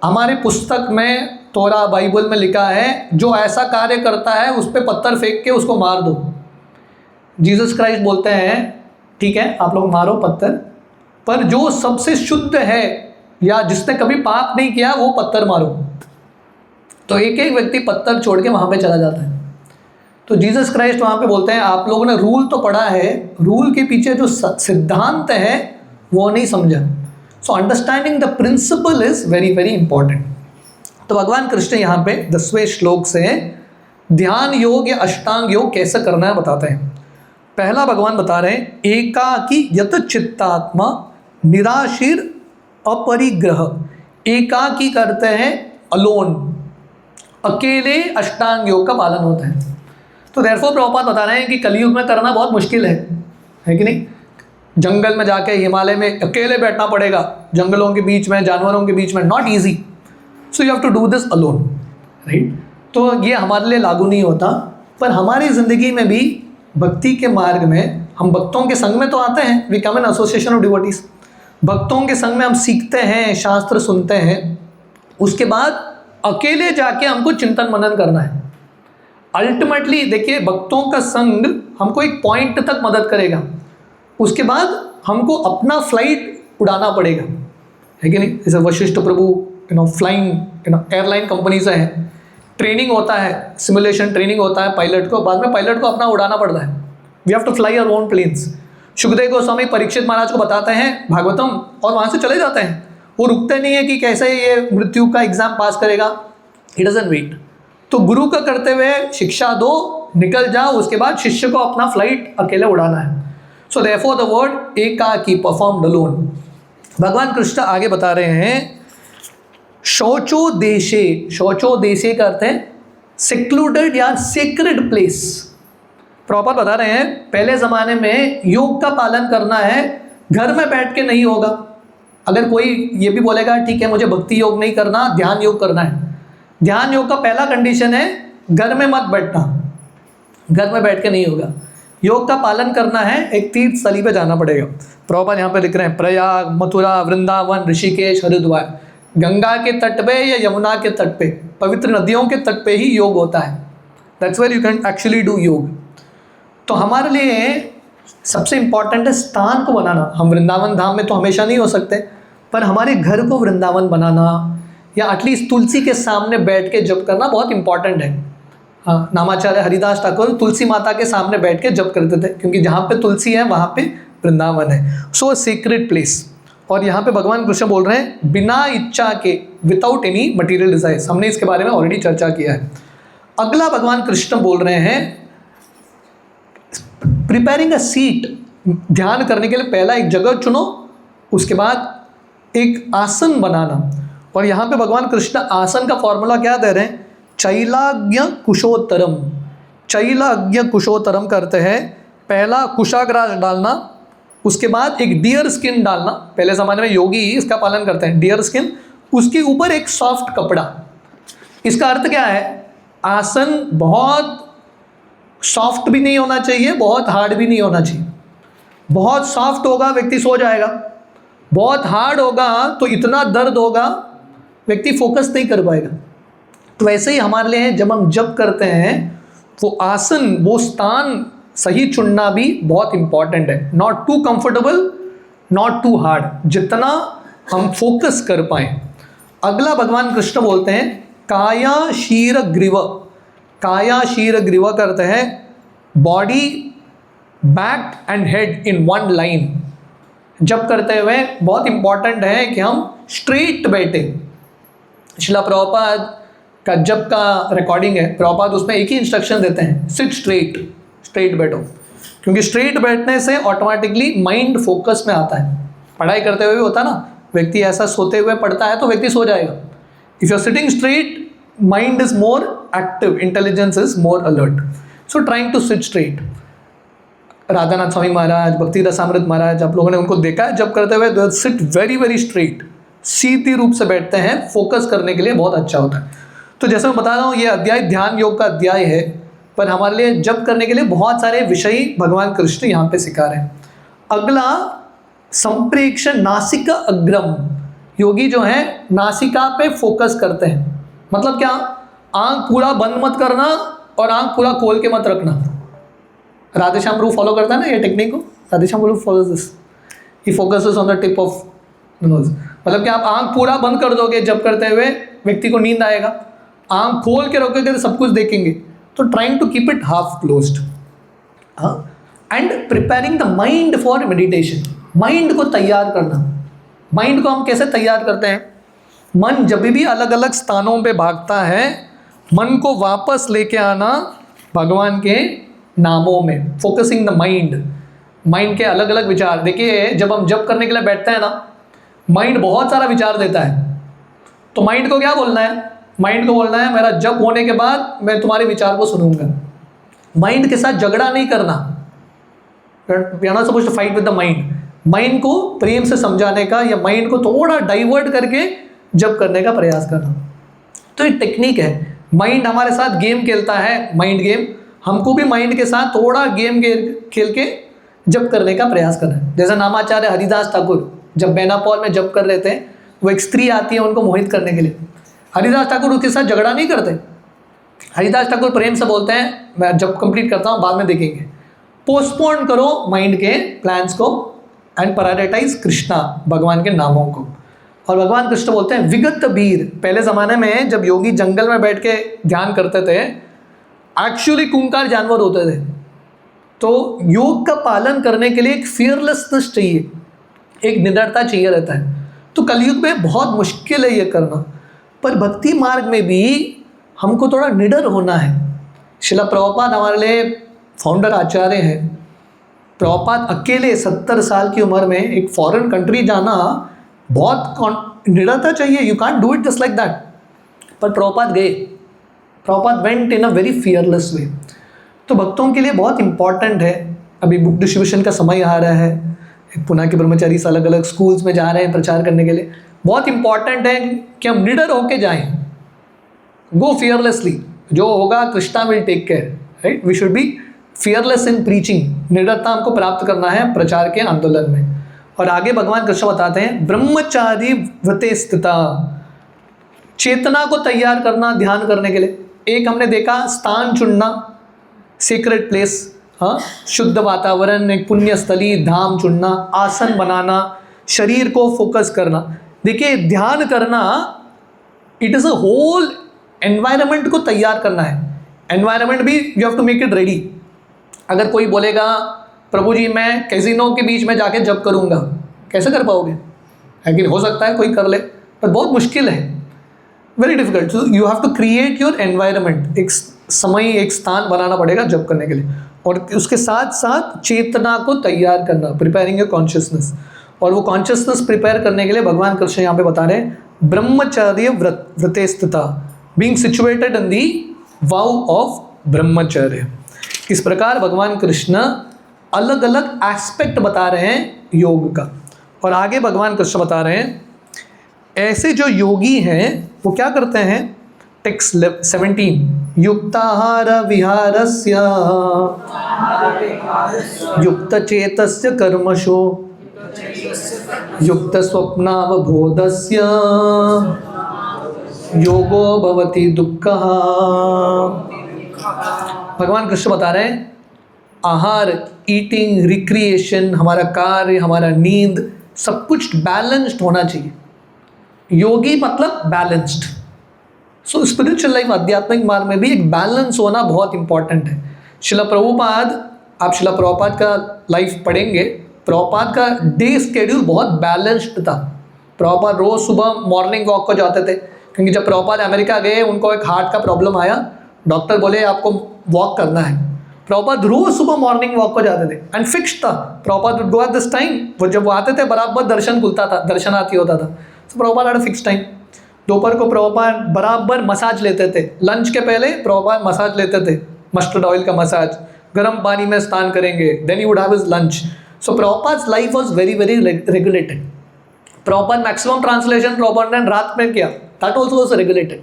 हमारे पुस्तक में, तोरा बाइबल में लिखा है, जो ऐसा कार्य करता है उस पर पत्थर फेंक के उसको मार दो। जीसस क्राइस्ट बोलते हैं, ठीक है आप लोग मारो पत्थर, पर जो सबसे शुद्ध है या जिसने कभी पाप नहीं किया वो पत्थर मारो। तो एक एक व्यक्ति पत्थर छोड़ के वहाँ पे चला जाता है। तो जीसस क्राइस्ट वहाँ पे बोलते हैं, आप लोगों ने रूल तो पढ़ा है, रूल के पीछे जो सिद्धांत है वो नहीं समझा। So understanding the principle is very very important. तो भगवान कृष्ण यहाँ पे 10वें श्लोक से ध्यान योग या अष्टांग योग कैसे करना है बताते हैं। पहला भगवान बता रहे हैं, एकाकी यत चित्तात्मा निराशीर अपरिग्रह। एकाकी करते हैं, अलोन, अकेले अष्टांग योग का पालन होता है। तो देयरफॉर प्रभुपाद बता रहे हैं कि कलयुग में करना बहुत मुश्किल है कि नहीं? जंगल में जाके, हिमालय में अकेले बैठना पड़ेगा, जंगलों के बीच में, जानवरों के बीच में, not easy. So you have to do this alone, right? तो ये हमारे लिए लागू नहीं होता, पर हमारी ज़िंदगी में भी भक्ति के मार्ग में हम भक्तों के संग में तो आते हैं, we come in association of devotees. भक्तों के संग में हम सीखते हैं, शास्त्र सुनते हैं, उसके बाद अकेले जाके हमको चिंतन मनन करना है। अल्टीमेटली देखिए, भक्तों का संग हमको एक पॉइंट तक मदद करेगा, उसके बाद हमको अपना फ्लाइट उड़ाना पड़ेगा, है कि नहीं? जैसे वशिष्ठ प्रभु फ्लाइंग एयरलाइन कंपनीज है, ट्रेनिंग होता है, सिमुलेशन ट्रेनिंग होता है पायलट को, बाद में पायलट को अपना उड़ाना पड़ता है। We have to fly our own planes. Sukhdev Goswami Parikshit Maharaj को बताते हैं भागवतम, और वहाँ से चले जाते हैं। वो रुकते नहीं है कि कैसे ये मृत्यु का एग्जाम पास करेगा, ही डजंट वेट। तो गुरु का करते हुए शिक्षा दो, निकल जाओ, उसके बाद शिष्य को अपना फ्लाइट अकेले उड़ाना है। सो देयरफॉर द वर्ड एकाकी, परफॉर्म्ड अलोन। भगवान कृष्ण आगे बता रहे हैं, शौचो देशे, शौचो देशे का अर्थ है सेक्लूडेड या सेक्रेड प्लेस। प्रॉपर बता रहे हैं, पहले ज़माने में योग का पालन करना है, घर में बैठ के नहीं होगा। अगर कोई ये भी बोलेगा ठीक है मुझे भक्ति योग नहीं करना, ध्यान योग करना है, ध्यान योग का पहला कंडीशन है घर में मत बैठना, घर में बैठ के नहीं होगा। योग का पालन करना है, एक तीर्थ स्थली पे जाना पड़ेगा। प्रॉपर यहाँ पे लिख रहे हैं, प्रयाग, मथुरा, वृंदावन, ऋषिकेश, हरिद्वार, गंगा के तट पे या यमुना के तट पे, पवित्र नदियों के तट पे ही योग होता है। That's where you can actually do yoga. तो हमारे लिए सबसे इम्पॉर्टेंट है स्थान को बनाना। हम वृंदावन धाम में तो हमेशा नहीं हो सकते, पर हमारे घर को वृंदावन बनाना, या एटलीस्ट तुलसी के सामने बैठ के जप करना बहुत इंपॉर्टेंट है। हाँ, नामाचार्य हरिदास ठाकुर तुलसी माता के सामने बैठ के जप करते थे, क्योंकि जहाँ पे तुलसी है वहाँ पे वृंदावन है। So secret place. और यहाँ पे भगवान कृष्ण बोल रहे हैं बिना इच्छा के, विदाउट एनी मटेरियल डिजायर्स। हमने इसके बारे में ऑलरेडी चर्चा किया है। अगला भगवान कृष्ण बोल रहे हैं प्रिपेयरिंग अ सीट। ध्यान करने के लिए पहला एक जगह चुनो, उसके बाद एक आसन बनाना। और यहाँ पे भगवान कृष्ण आसन का फॉर्मूला क्या दे रहे हैं, चैलाज्ञ कुशोत्तरम। चैलाज्ञ कुशोत्तरम करते हैं, पहला कुशाग्रास डालना, उसके बाद एक डियर स्किन डालना। पहले ज़माने में योगी इसका पालन करते हैं, डियर स्किन, उसके ऊपर एक सॉफ्ट कपड़ा। इसका अर्थ क्या है, आसन बहुत सॉफ्ट भी नहीं होना चाहिए, बहुत हार्ड भी नहीं होना चाहिए। बहुत सॉफ्ट होगा व्यक्ति सो जाएगा, बहुत हार्ड होगा तो इतना दर्द होगा व्यक्ति फोकस नहीं कर पाएगा। तो वैसे ही हमारे लिए जब हम जप करते हैं, वो आसन, वो स्थान सही चुनना भी बहुत इंपॉर्टेंट है। Not too comfortable, not too hard, जितना हम फोकस कर पाए। अगला भगवान कृष्ण बोलते हैं काया शीर ग्रीव। काया शीर ग्रीव करते हैं body back and head in one line. जप करते हुए बहुत इंपॉर्टेंट है कि हम स्ट्रेट बैठे। शिला प्रभुपाद का जप का रिकॉर्डिंग है, प्रभुपाद उसमें एक ही इंस्ट्रक्शन देते हैं, सिट स्ट्रेट, स्ट्रेट बैठो। क्योंकि स्ट्रेट बैठने से ऑटोमेटिकली माइंड फोकस में आता है। पढ़ाई करते हुए भी होता है ना, व्यक्ति ऐसा सोते हुए पढ़ता है तो व्यक्ति सो जाएगा। If you are sitting straight, mind is more active, intelligence is more alert. So trying to sit straight. Radhanath Swami Maharaj, Bhakti Rasamrit महाराज, आप लोगों ने उनको देखा है जब करते हुए, they sit very very straight, सीधी रूप से बैठते हैं। फोकस करने के लिए बहुत अच्छा होता है। तो जैसे मैं बता रहा हूँ, ये अध्याय ध्यान योग का अध्याय है, पर हमारे लिए जप करने के लिए बहुत सारे विषय भगवान कृष्ण यहाँ पे सिखा रहे हैं। अगला संप्रेक्ष नासिका अग्रम। योगी जो है नासिका पे फोकस करते हैं। मतलब क्या? आंख पूरा बंद मत करना और आंख पूरा खोल के मत रखना। राधेश्याम प्रभु फॉलो करता है ना ये टेक्निक को। Radheshyam Prabhu follows this, he focuses on the tip of nose. मतलब कि आप आंख पूरा बंद कर दोगे जब करते हुए, व्यक्ति को नींद आएगा। आंख खोल के रखोगे तो सब कुछ देखेंगे। तो trying to keep it half closed and preparing the mind for meditation. Mind को तैयार करना। माइंड को हम कैसे तैयार करते हैं? मन जब भी अलग अलग स्थानों पे भागता है, मन को वापस लेके आना भगवान के नामों में, फोकसिंग द माइंड। माइंड के अलग अलग विचार। देखिए, जब हम जप करने के लिए बैठते हैं ना, माइंड बहुत सारा विचार देता है। तो माइंड को क्या बोलना है? माइंड को बोलना है, मेरा जप होने के बाद मैं तुम्हारे विचार को सुनूंगा। माइंड के साथ झगड़ा नहीं करना। We are not supposed to fight with the mind. Mind को प्रेम से समझाने का या माइंड को थोड़ा डाइवर्ट करके जप करने का प्रयास करना। तो ये टेक्निक है। माइंड हमारे साथ गेम खेलता है, माइंड गेम। हमको भी माइंड के साथ थोड़ा गेम खेल के जप करने का प्रयास करना है। जैसे नामाचार्य हरिदास ठाकुर जब बेनापॉल में जप कर रहे थे, वो एक स्त्री आती है उनको मोहित करने के लिए। हरिदास ठाकुर उसके साथ झगड़ा नहीं करते। हरिदास ठाकुर प्रेम से बोलते हैं, मैं जब कंप्लीट करता हूँ बाद में देखेंगे। पोस्टपोन करो माइंड के प्लान्स को एंड प्रायोरिटाइज कृष्णा, भगवान के नामों को। और भगवान कृष्ण बोलते हैं विगत वीर। पहले ज़माने में जब योगी जंगल में बैठ के ध्यान करते थे, एक्चुअली खूंखार जानवर होते थे। तो योग का पालन करने के लिए एक फियरलेसनेस चाहिए, एक निडरता चाहिए रहता है। तो कलयुग में बहुत मुश्किल है ये करना, पर भक्ति मार्ग में भी हमको थोड़ा निडर होना है। शिला प्रभुपाद हमारे लिए फाउंडर आचार्य हैं। प्रभुपाद अकेले 70 साल की उम्र में एक फॉरेन कंट्री जाना, बहुत निडरता चाहिए। You can't do it just like that. पर प्रभुपाद गए। Prabhupada went in a very fearless way. तो भक्तों के लिए बहुत इंपॉर्टेंट है। अभी बुक डिस्ट्रीब्यूशन का समय आ रहा है। पुणे के ब्रह्मचारी अलग अलग स्कूल्स में जा रहे हैं प्रचार करने के लिए। बहुत इंपॉर्टेंट है कि हम निडर होके जाएं। Go fearlessly. जो होगा Krishna will take care, right. We should be fearless in preaching. निडरता हमको प्राप्त करना है प्रचार के आंदोलन में। और आगे भगवान कृष्ण बताते हैं, ब्रह्मचारी व्रते स्थिता। चेतना को तैयार करना ध्यान करने के लिए। एक हमने देखा, स्थान चुनना, सीक्रेट प्लेस, हाँ, शुद्ध वातावरण, एक पुण्य स्थली, धाम चुनना, आसन बनाना, शरीर को फोकस करना। देखिए, ध्यान करना it is a whole environment को तैयार करना है। एनवायरनमेंट भी you have to make it ready. अगर कोई बोलेगा प्रभु जी मैं कैसीनो के बीच में जाके जप करूँगा, कैसे कर पाओगे? लेकिन हो सकता है कोई कर ले, पर बहुत मुश्किल है, very difficult. So you have to create your environment. एक समय, एक स्थान बनाना पड़ेगा जप करने के लिए। और उसके साथ साथ चेतना को तैयार करना, प्रिपेयरिंग योर कॉन्शियसनेस। और वो कॉन्शियसनेस प्रिपेयर करने के लिए भगवान कृष्ण यहाँ पे बता रहे हैं, ब्रह्मचर्य व्रते स्थिता, being situated in the wow of ब्रह्मचर्य। इस प्रकार भगवान कृष्ण अलग अलग एस्पेक्ट बता रहे हैं योग का। और आगे भगवान कृष्ण बता रहे हैं, ऐसे जो योगी हैं वो क्या करते हैं। टेक्स्ट 17, युक्ताहार विहारस्य युक्त चेतस्य कर्मशो युक्त स्वप्नावबोधस्य योगो भवति दुःखः। भगवान कृष्ण बता रहे हैं, आहार, ईटिंग, रिक्रिएशन, हमारा कार्य, हमारा नींद, सब कुछ बैलेंस्ड होना चाहिए। योगी मतलब बैलेंस्ड। सो स्पिरिचुअल लाइफ, आध्यात्मिक मार्ग में भी एक बैलेंस होना बहुत इंपॉर्टेंट है। शिला प्रभुपाद आप शिला प्रभुपाद का लाइफ पढ़ेंगे, प्रभुपाद का डे स्केड्यूल बहुत बैलेंस्ड था। प्रभुपाद रोज सुबह मॉर्निंग वॉक को जाते थे, क्योंकि जब प्रभुपाद अमेरिका गए उनको एक हार्ट का प्रॉब्लम आया, डॉक्टर बोले आपको वॉक करना है। प्रभुपाद रोज सुबह मॉर्निंग वॉक को जाते थे एंड फिक्स्ड था, Prabhupada would go at this time. वो जब वो आते थे बराबर दर्शन खुलता था, दर्शनार्थी होता था। तो Prabhupada had a fix time. दोपहर को प्रभुपाद बराबर मसाज लेते थे, लंच के पहले प्रभुपाद मसाज लेते थे, मस्टर्ड ऑयल का मसाज, गर्म पानी में स्नान करेंगे, then he would have his lunch. So Prabhupada's life was very very regulated. Prabhupada maximum translation Prabhupada ने रात में किया, दैट ऑल्सो वाज रेगुलेटेड।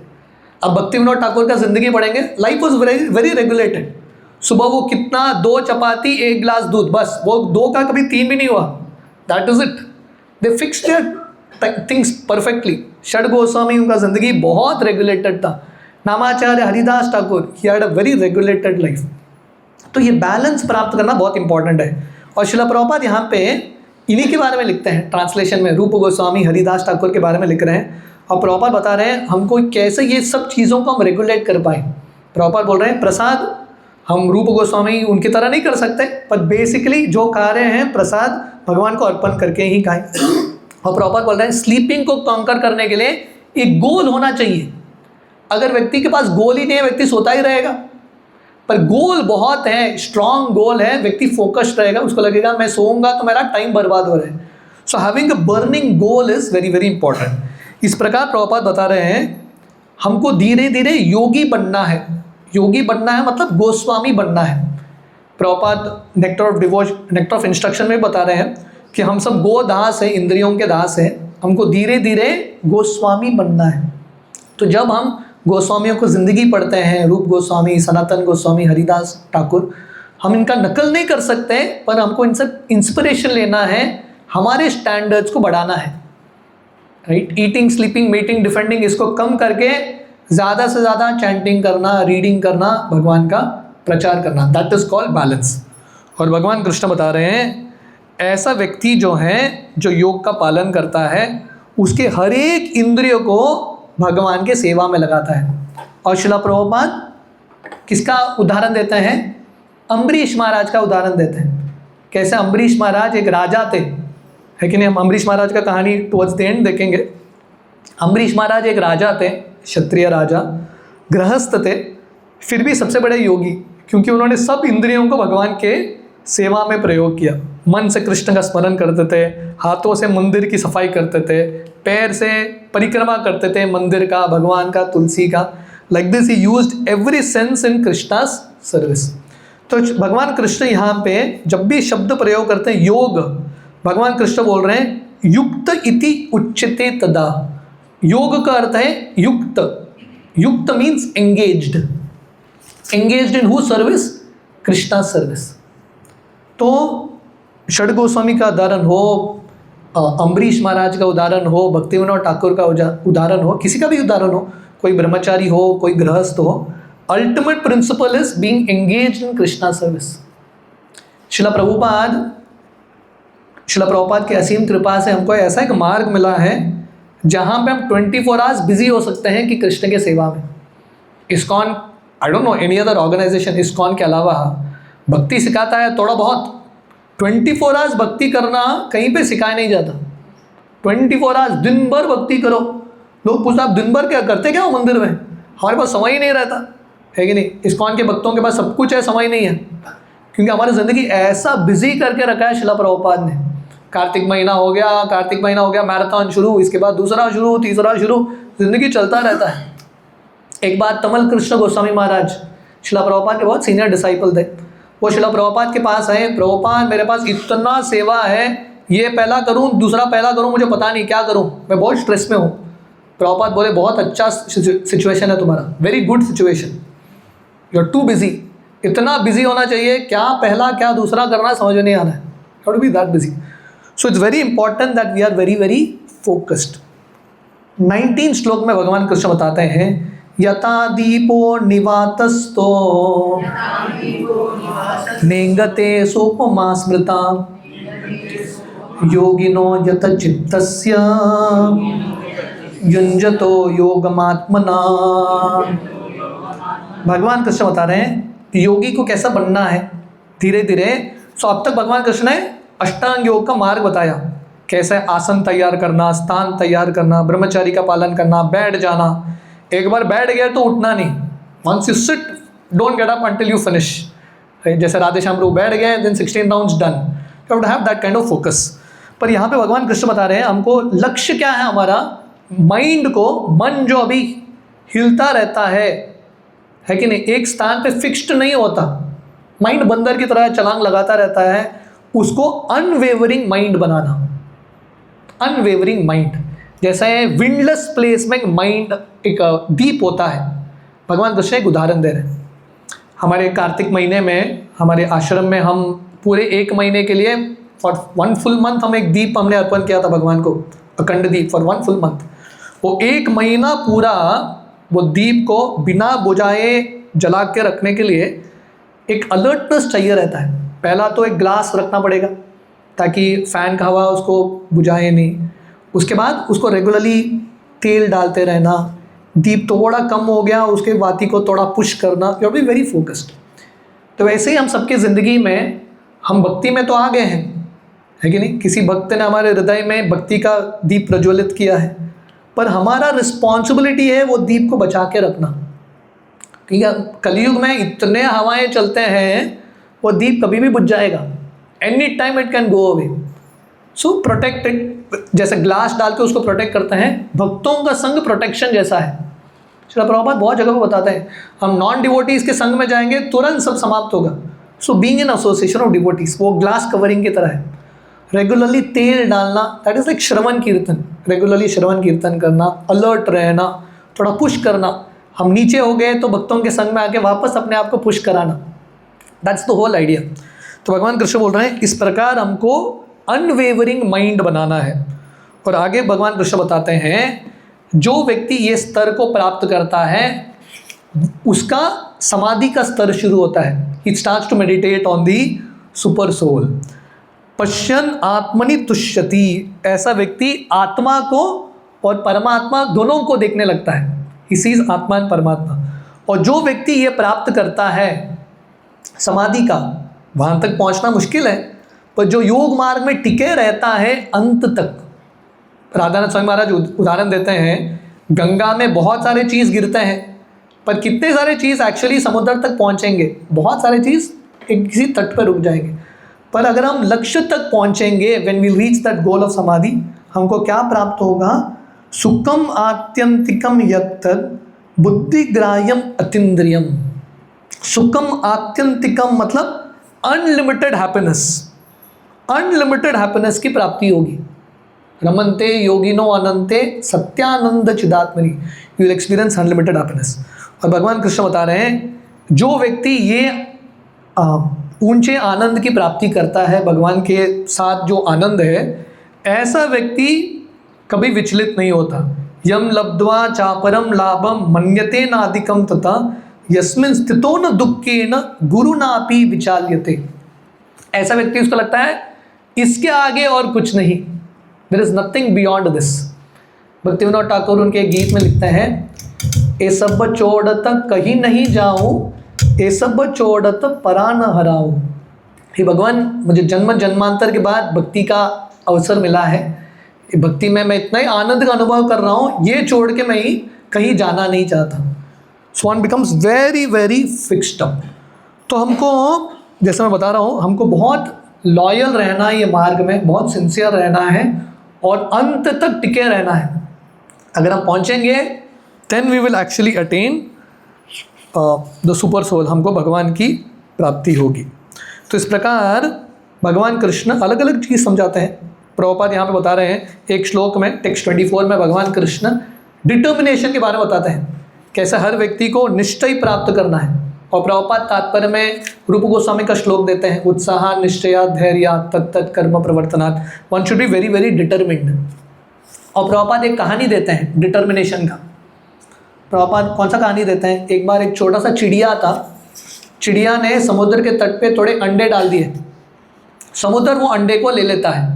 अब भक्ति विनोद ठाकुर का जिंदगी पढ़ेंगे, life was very very regulated. सुबह वो कितना 2 चपाती 1 गिलास दूध, बस वो 2 का कभी 3 भी नहीं हुआ, that is it. They fix their things perfectly. Shad Goswami उनका जिंदगी बहुत रेगुलेटेड था। Namacharya Haridas Thakur he had a very regulated life. तो ये बैलेंस प्राप्त करना बहुत इंपॉर्टेंट है। और शिला प्रभुपाद यहाँ पे इन्हीं के बारे में लिखते हैं ट्रांसलेशन में, रूप गोस्वामी हरिदास ठाकुर के बारे में लिख रहे हैं। और प्रभुपाद बता रहे हैं हमको कैसे ये सब चीज़ों को हम रेगुलेट कर पाए। प्रभुपाद बोल रहे हैं प्रसाद हम रूप गोस्वामी उनकी तरह नहीं कर सकते, पर बेसिकली जो कार्य हैं प्रसाद भगवान को अर्पण करके ही खाएं। और प्रभुपाद बोल रहे हैं स्लीपिंग को कॉन्कर करने के लिए एक गोल होना चाहिए। अगर व्यक्ति के पास गोल ही नहीं है, व्यक्ति सोता ही रहेगा। पर गोल बहुत है, स्ट्रॉन्ग गोल है, व्यक्ति फोकस्ड रहेगा, उसको लगेगा मैं सोऊंगा तो मेरा टाइम बर्बाद हो रहा है। So having a burning goal is very very important. इस प्रकार प्रभुपाद बता रहे हैं हमको धीरे धीरे योगी बनना है। योगी बनना है मतलब गोस्वामी बनना है। प्रभुपाद नेक्टर ऑफ इंस्ट्रक्शन में बता रहे हैं कि हम सब गोदास है, इंद्रियों के दास है, हमको धीरे धीरे गोस्वामी बनना है। तो जब हम गोस्वामियों को ज़िंदगी पढ़ते हैं, रूप गोस्वामी, सनातन गोस्वामी, हरिदास ठाकुर, हम इनका नकल नहीं कर सकते, पर हमको इनसे इंस्पिरेशन लेना है, हमारे स्टैंडर्ड्स को बढ़ाना है। Right, eating, sleeping, meeting, defending, इसको कम करके ज़्यादा से ज़्यादा चैंटिंग करना, रीडिंग करना, भगवान का प्रचार करना, दैट इज़ कॉल्ड बैलेंस। और भगवान कृष्ण बता रहे हैं ऐसा व्यक्ति जो है, जो योग का पालन करता है, उसके हर एक इंद्रियों को भगवान के सेवा में लगाता है। और शिला प्रभुपाद किसका उदाहरण देते हैं? अम्बरीश महाराज का उदाहरण देते हैं। कैसे अम्बरीश महाराज एक राजा थे, है कि नहीं? हम अम्बरीश महाराज का कहानी टुवर्ड्स द एंड देखेंगे। अम्बरीश महाराज एक राजा थे, क्षत्रिय राजा, गृहस्थ थे, फिर भी सबसे बड़े योगी, क्योंकि उन्होंने सब इंद्रियों को भगवान के सेवा में प्रयोग किया। मन से कृष्ण का स्मरण करते थे, हाथों से मंदिर की सफाई करते थे, पैर से परिक्रमा करते थे मंदिर का, भगवान का, तुलसी का। Like this he used every sense in Krishna's service. तो भगवान कृष्ण यहाँ पे जब भी शब्द प्रयोग करते हैं योग, भगवान कृष्ण बोल रहे हैं युक्त इति उच्यते तदा। योग का अर्थ है युक्त। युक्त means engaged. Engaged in who service? Krishna service. तो षड गोस्वामी का उदाहरण हो, अम्बरीश महाराज का उदाहरण हो, भक्ति विनोद ठाकुर का उदाहरण हो, किसी का भी उदाहरण हो, कोई ब्रह्मचारी हो, कोई गृहस्थ हो, ultimate principle is being engaged in Krishna service. Srila Prabhupada की असीम कृपा से हमको ऐसा एक मार्ग मिला है जहाँ पे हम 24 आवर्स बिजी हो सकते हैं कि कृष्ण के सेवा में। ISKCON, I don't know any other organization, ISKCON के अलावा भक्ति सिखाता है थोड़ा बहुत। 24 आवर्स भक्ति करना कहीं पे सिखाया नहीं जाता। 24 आवर्स दिन भर भक्ति करो। लोग पूछते आप दिन भर क्या करते, क्या हो मंदिर में? हमारे पास समय ही नहीं रहता, है कि नहीं? इस्कॉन के भक्तों के पास सब कुछ है, समय नहीं है, क्योंकि हमारी ज़िंदगी ऐसा बिजी करके रखा है शिला प्रभुपाद ने। कार्तिक महीना हो गया, मैराथन शुरू, इसके बाद दूसरा शुरू, तीसरा शुरू, ज़िंदगी चलता रहता है। एक बार तमल कृष्ण गोस्वामी महाराज शिला प्रभुपाद के बहुत सीनियर डिसाइपल थे। वो शिला प्रभुपाद के पास आए, प्रभुपाद मेरे पास इतना सेवा है, ये पहला करूँ, दूसरा पहला करूँ, मुझे पता नहीं क्या करूँ, मैं बहुत स्ट्रेस में हूँ। प्रभुपाद बोले बहुत अच्छा सिचुएशन है तुम्हारा, very good situation, you are too busy. इतना बिजी होना चाहिए, क्या पहला क्या दूसरा करना समझ में नहीं आ रहा है, how to be that busy. So it's very important that we are very very focused. 19 श्लोक में भगवान कृष्ण बताते हैं यथा दीपो निवातस्तो नेंगते सोपमा स्मृता योगिनो यत चित्तस्य युञ्जतो योगमात्मना। भगवान कृष्ण बता रहे हैं योगी को कैसा बनना है। धीरे धीरे। सो अब तक भगवान कृष्ण ने अष्टांग योग का मार्ग बताया, कैसे आसन तैयार करना, स्थान तैयार करना, ब्रह्मचारी का पालन करना, बैठ जाना। एक बार बैठ गया तो उठना नहीं। Once you sit, don't get up until you finish. जैसे राधे श्याम प्रभु बैठ गए, then 16 rounds done. You have to have that kind of focus. पर यहाँ पे भगवान कृष्ण बता रहे हैं हमको लक्ष्य क्या है हमारा, माइंड को, मन जो अभी हिलता रहता है कि नहीं, एक स्थान पे फिक्स्ड नहीं होता, माइंड बंदर की तरह छलांग लगाता रहता है, उसको अनवेवरिंग माइंड बनाना। अनवेवरिंग माइंड, जैसे विंडलेस प्लेस में माइंड एक दीप होता है। भगवान कृष्ण एक उदाहरण दे रहे हैं। हमारे कार्तिक महीने में हमारे आश्रम में हम पूरे 1 महीने के लिए फॉर 1 फुल मंथ हम एक दीप हमने अर्पण किया था भगवान को, अखंड दीप फॉर 1 फुल मंथ। वो 1 महीना पूरा वो दीप को बिना बुझाए जला के रखने के लिए एक अलर्टनेस चाहिए रहता है। पहला तो एक ग्लास रखना पड़ेगा ताकि फ़ैन का हवा उसको बुझाए नहीं। उसके बाद उसको रेगुलरली तेल डालते रहना, दीप थोड़ा कम हो गया उसके बाती को थोड़ा पुश करना, यू बी वेरी फोकस्ड। तो वैसे ही हम सबकी ज़िंदगी में, हम भक्ति में तो आ गए हैं, है कि नहीं, किसी भक्त ने हमारे हृदय में भक्ति का दीप प्रज्वलित किया है, पर हमारा रिस्पॉन्सिबिलिटी है वो दीप को बचा के रखना। ठीक है, कलयुग में इतने हवाएं चलते हैं, वो दीप कभी भी बुझ जाएगा, any time it can go away. So protect it, जैसे ग्लास डाल के उसको प्रोटेक्ट करते हैं, भक्तों का संग प्रोटेक्शन जैसा है। श्रील प्रभुपाद बहुत जगह को बताते हैं, हम नॉन डिवोटीज़ के संग में जाएंगे तुरंत सब समाप्त होगा। So being in association of devotees, वो ग्लास कवरिंग की तरह है। रेगुलरली तेल डालना, दैट इज़ लाइक श्रवण कीर्तन, रेगुलरली श्रवण कीर्तन करना, अलर्ट रहना, थोड़ा पुश करना। हम नीचे हो गए तो भक्तों के संग में आके वापस अपने आप को पुश कराना, दैट्स द होल आइडिया। तो भगवान कृष्ण बोल रहे हैं इस प्रकार हमको अनवेवरिंग माइंड बनाना है। और आगे भगवान कृष्ण बताते हैं जो व्यक्ति ये स्तर को प्राप्त करता है उसका समाधि का स्तर शुरू होता है। He starts to meditate on the super soul. पश्यन आत्मनि तुष्यति, ऐसा व्यक्ति आत्मा को और परमात्मा दोनों को देखने लगता है। ही सीज आत्मा एंड परमात्मा। और जो व्यक्ति ये प्राप्त करता है समाधि का, वहाँ तक पहुँचना मुश्किल है, पर जो योग मार्ग में टिके रहता है अंत तक। राधानाथ स्वामी महाराज उदाहरण देते हैं, गंगा में बहुत सारे चीज़ गिरते हैं, पर कितने सारे चीज़ एक्चुअली समुद्र तक पहुँचेंगे, बहुत सारे चीज़ एक किसी तट पर रुक जाएंगे। पर अगर हम लक्ष्य तक पहुँचेंगे, when we reach that goal of samadhi, हमको क्या प्राप्त होगा, सुखम आत्यंतिकम यत्तद् बुद्धिग्राह्यम अतीन्द्रियम। सुखम आत्यंतिकम मतलब अनलिमिटेड हैप्पीनेस, अनलिमिटेड हैप्पीनेस की प्राप्ति होगी। रमन्ते योगिनो अनंते सत्यानंद चिदात्मनि, you will experience unlimited happiness. और भगवान कृष्ण बता रहे हैं जो व्यक्ति ये ऊंचे आनंद की प्राप्ति करता है, भगवान के साथ जो आनंद है, ऐसा व्यक्ति कभी विचलित नहीं होता। यम लब्ध्वा चापरम लाभम मन्यते नाधिकम तथा यस्मिन् स्थितो न दुःखेन गुरुनापि विचाल्यते। ऐसा व्यक्ति, उसको लगता है इसके आगे और कुछ नहीं, there is nothing beyond this. Bhakti Vinod Thakur उनके गीत में लिखते हैं, ए सब छोड़त कहीं नहीं जाऊं, ए सब छोड़त परा न हराऊं। हे भगवान, मुझे जन्म जन्मांतर के बाद भक्ति का अवसर मिला है, भक्ति में मैं इतना ही आनंद का अनुभव कर रहा हूँ, ये छोड़ के मैं ही कहीं जाना नहीं चाहता। So one becomes very very fixed up. तो हमको, जैसे मैं बता रहा हूँ, हमको बहुत लॉयल रहना है, ये मार्ग में बहुत सिंसियर रहना है और अंत तक टिके रहना है। अगर हम पहुँचेंगे then we will actually attain the super soul, हमको भगवान की प्राप्ति होगी। तो इस प्रकार भगवान कृष्ण अलग अलग चीज़ समझाते हैं। प्रभुपाद यहाँ पे बता रहे हैं एक श्लोक में, टेक्स्ट 24 में, भगवान कृष्ण डिटर्मिनेशन के बारे में बताते हैं, कैसे हर व्यक्ति को निश्चय प्राप्त करना है। और प्रभुपाद तात्पर्य में रूप गोस्वामी का श्लोक देते हैं, उत्साह निश्चया धैर्य तत्त कर्म प्रवर्तनात्, one should be very very determined. और प्रभुपाद एक कहानी देते हैं डिटर्मिनेशन का। प्रभुपाद कौन सा कहानी देते हैं, एक बार एक छोटा सा चिड़िया था, चिड़िया ने समुद्र के तट पे थोड़े अंडे डाल दिए। समुद्र वो अंडे को ले लेता है,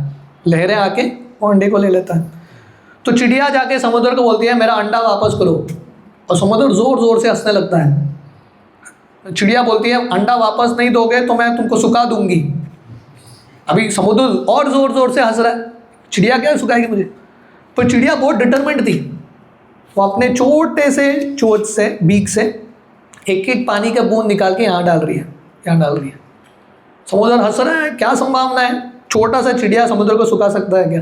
लहरें आके वो अंडे को ले लेता है। तो चिड़िया जाके समुद्र को बोलती है मेरा अंडा वापस करो, और समुद्र ज़ोर ज़ोर से हंसने लगता है। चिड़िया बोलती है अंडा वापस नहीं दोगे तो मैं तुमको सुखा दूंगी। अभी समुद्र और जोर जोर से हंस रहा है, चिड़िया क्या सुखाएगी मुझे। पर चिड़िया बहुत डिटरमेंट थी, वो अपने छोटे से चोंच से, बीक से एक एक पानी का बूंद निकाल के यहाँ डाल रही है, यहाँ डाल रही है। समुद्र हंस रहा है, क्या संभावना है, छोटा सा चिड़िया समुद्र को सुखा सकता है क्या?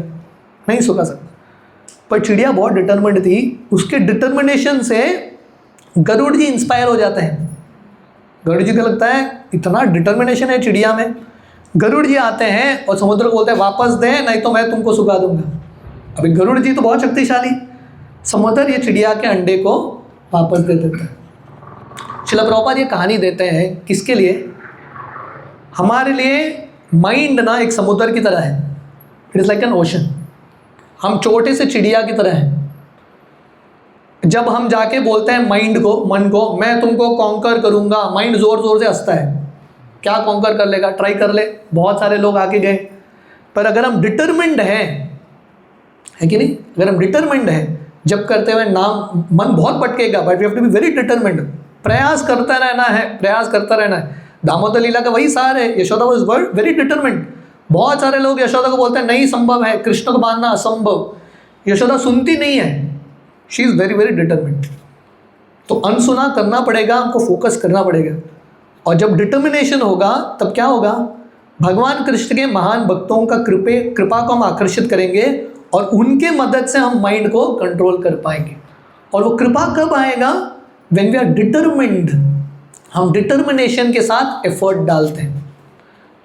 नहीं सुखा सकता। पर चिड़िया बहुत डिटरमेंट थी, उसके डिटर्मिनेशन से गरुड़ जी इंस्पायर हो जाते हैं। गरुड़ जी को लगता है इतना डिटर्मिनेशन है चिड़िया में। गरुड़ जी आते हैं और समुद्र को बोलते हैं वापस दे नहीं तो मैं तुमको सुखा दूंगा। अभी गरुड़ जी तो बहुत शक्तिशाली, समुद्र ये चिड़िया के अंडे को वापस दे देता है। श्रील प्रभुपाद ये कहानी देते हैं किसके लिए? हमारे लिए माइंड ना एक समुद्र की तरह है, it is like an ocean. हम छोटे से चिड़िया की तरह हैं। जब हम जाके बोलते हैं माइंड को, मन को, मैं तुमको कॉन्कर करूंगा, माइंड जोर जोर से हंसता है। क्या कॉन्कर कर लेगा? ट्राई कर ले, बहुत सारे लोग आके गए। पर अगर हम डिटरमिन्ड हैं, है कि नहीं, अगर हम डिटरमिन्ड हैं, जब करते हुए नाम मन बहुत भटकेगा, but we have to be very determined. प्रयास करता रहना है, प्रयास करता रहना है। दामोदर लीला का वही सार है। Yashoda was very determined. बहुत सारे लोग यशोदा को बोलते हैं नहीं संभव है, कृष्ण को मानना असंभव। यशोदा सुनती नहीं है, she is very very determined. तो अनसुना करना पड़ेगा, हमको फोकस करना पड़ेगा। और जब डिटर्मिनेशन होगा तब क्या होगा? भगवान कृष्ण के महान भक्तों का कृपा को हम आकर्षित करेंगे और उनके मदद से हम माइंड को कंट्रोल कर पाएंगे। और वो कृपा कब आएगा? When we are determined. हम डिटर्मिनेशन के साथ एफर्ट डालते हैं।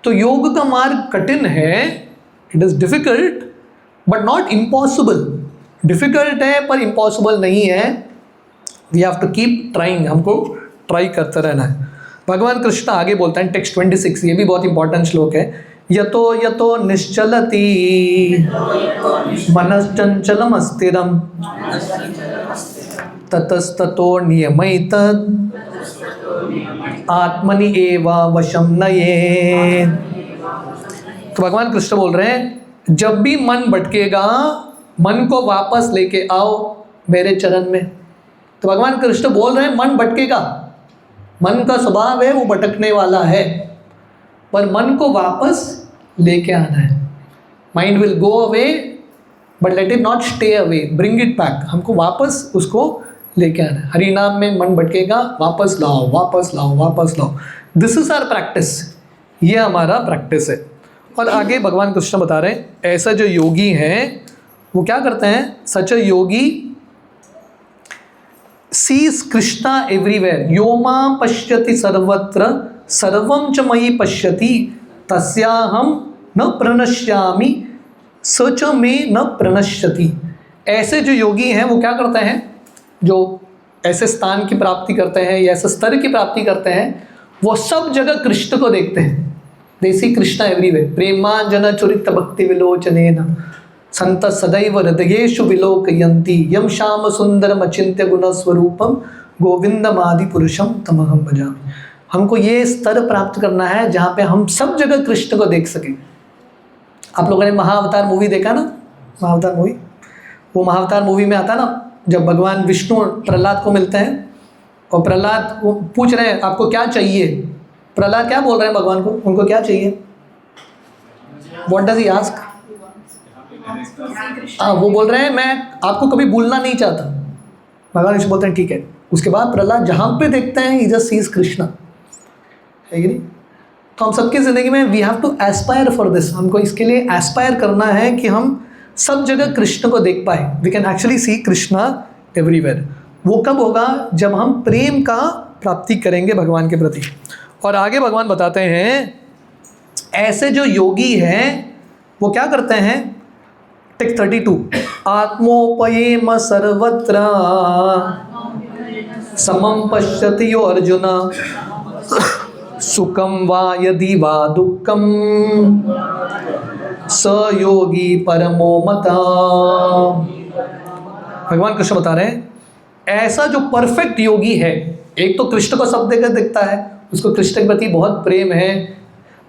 तो योग का मार्ग कठिन है, it is difficult but not impossible. Difficult है पर इम्पॉसिबल नहीं है। We have to keep trying, हमको ट्राई करते रहना है। भगवान कृष्ण आगे बोलते हैं, टेक्स्ट 26, ये भी बहुत इंपॉर्टेंट श्लोक है। यतो यतो निश्चलति मनश्चंचलम स्थिरम ततस्ततो नियमैतद् आत्मनि एवा वशम नये। तो भगवान कृष्ण बोल रहे हैं जब भी मन भटकेगा, मन को वापस लेके आओ मेरे चरण में। तो भगवान कृष्ण बोल रहे हैं मन भटकेगा, मन का स्वभाव है वो भटकने वाला है, पर मन को वापस लेके आना है। Mind will go away but let it not stay away, bring it back. हमको वापस उसको लेके आना है। हरि नाम में मन भटकेगा, वापस लाओ, वापस लाओ, वापस लाओ। दिस इज आवर प्रैक्टिस, ये हमारा प्रैक्टिस है। और आगे भगवान कृष्ण बता रहे हैं ऐसा जो योगी हैं वो क्या करते हैं? सच अ योगी सीज कृष्णा एवरीवेयर, यो मां पश्यति सर्वत्र सर्वं च मयि पश्यति तस्याहं न प्रणश्यामि स च मे न प्रणश्यति। ऐसे जो योगी हैं वो क्या करते हैं? जो ऐसे स्थान की प्राप्ति करते हैं या ऐसे स्तर की प्राप्ति करते हैं, वो सब जगह कृष्ण को देखते हैं। दे सी कृष्ण एवरीवेयर। प्रेमांजन चुरित भक्ति विलोचनेन संत सदैव हृदयेषु विलोकयन्ति यम श्याम सुंदरम अचिंत्य गुण स्वरूपम गोविंदमादि पुरुषम तमहम भजामि। हमको ये स्तर प्राप्त करना है जहाँ पे हम सब जगह कृष्ण को देख सकें। आप लोगों ने महाअवतार मूवी देखा ना? महाअवतार मूवी, वो महाअवतार मूवी में आता ना जब भगवान विष्णु प्रहलाद को मिलते हैं और प्रहलाद वो पूछ रहे हैं आपको क्या चाहिए। प्रहलाद क्या बोल रहे हैं भगवान को? उनको क्या चाहिए? What does he ask? वो बोल रहे हैं मैं आपको कभी भूलना नहीं चाहता। भगवान विष्णु बोलते हैं ठीक है। उसके बाद प्रहलाद जहाँ पे देखते हैं ही जस्ट सीज कृष्णा, है कि नहीं? तो हम सबकी ज़िंदगी में we have to aspire for this. हमको इसके लिए एस्पायर करना है कि हम सब जगह कृष्ण को देख पाए। We can actually see Krishna everywhere. वो कब होगा? जब हम प्रेम का प्राप्ति करेंगे भगवान के प्रति। और आगे भगवान बताते हैं ऐसे जो योगी हैं वो क्या करते हैं? टेक्स्ट 32, आत्मोपयेम सर्वत्र समम पश्यति यो अर्जुन सुखम वा यदि वा दुःखम स योगी परमो मता। भगवान कृष्ण बता रहे हैं ऐसा जो परफेक्ट योगी है, एक तो कृष्ण को सब जगह दिखता है, उसको कृष्ण के प्रति बहुत प्रेम है,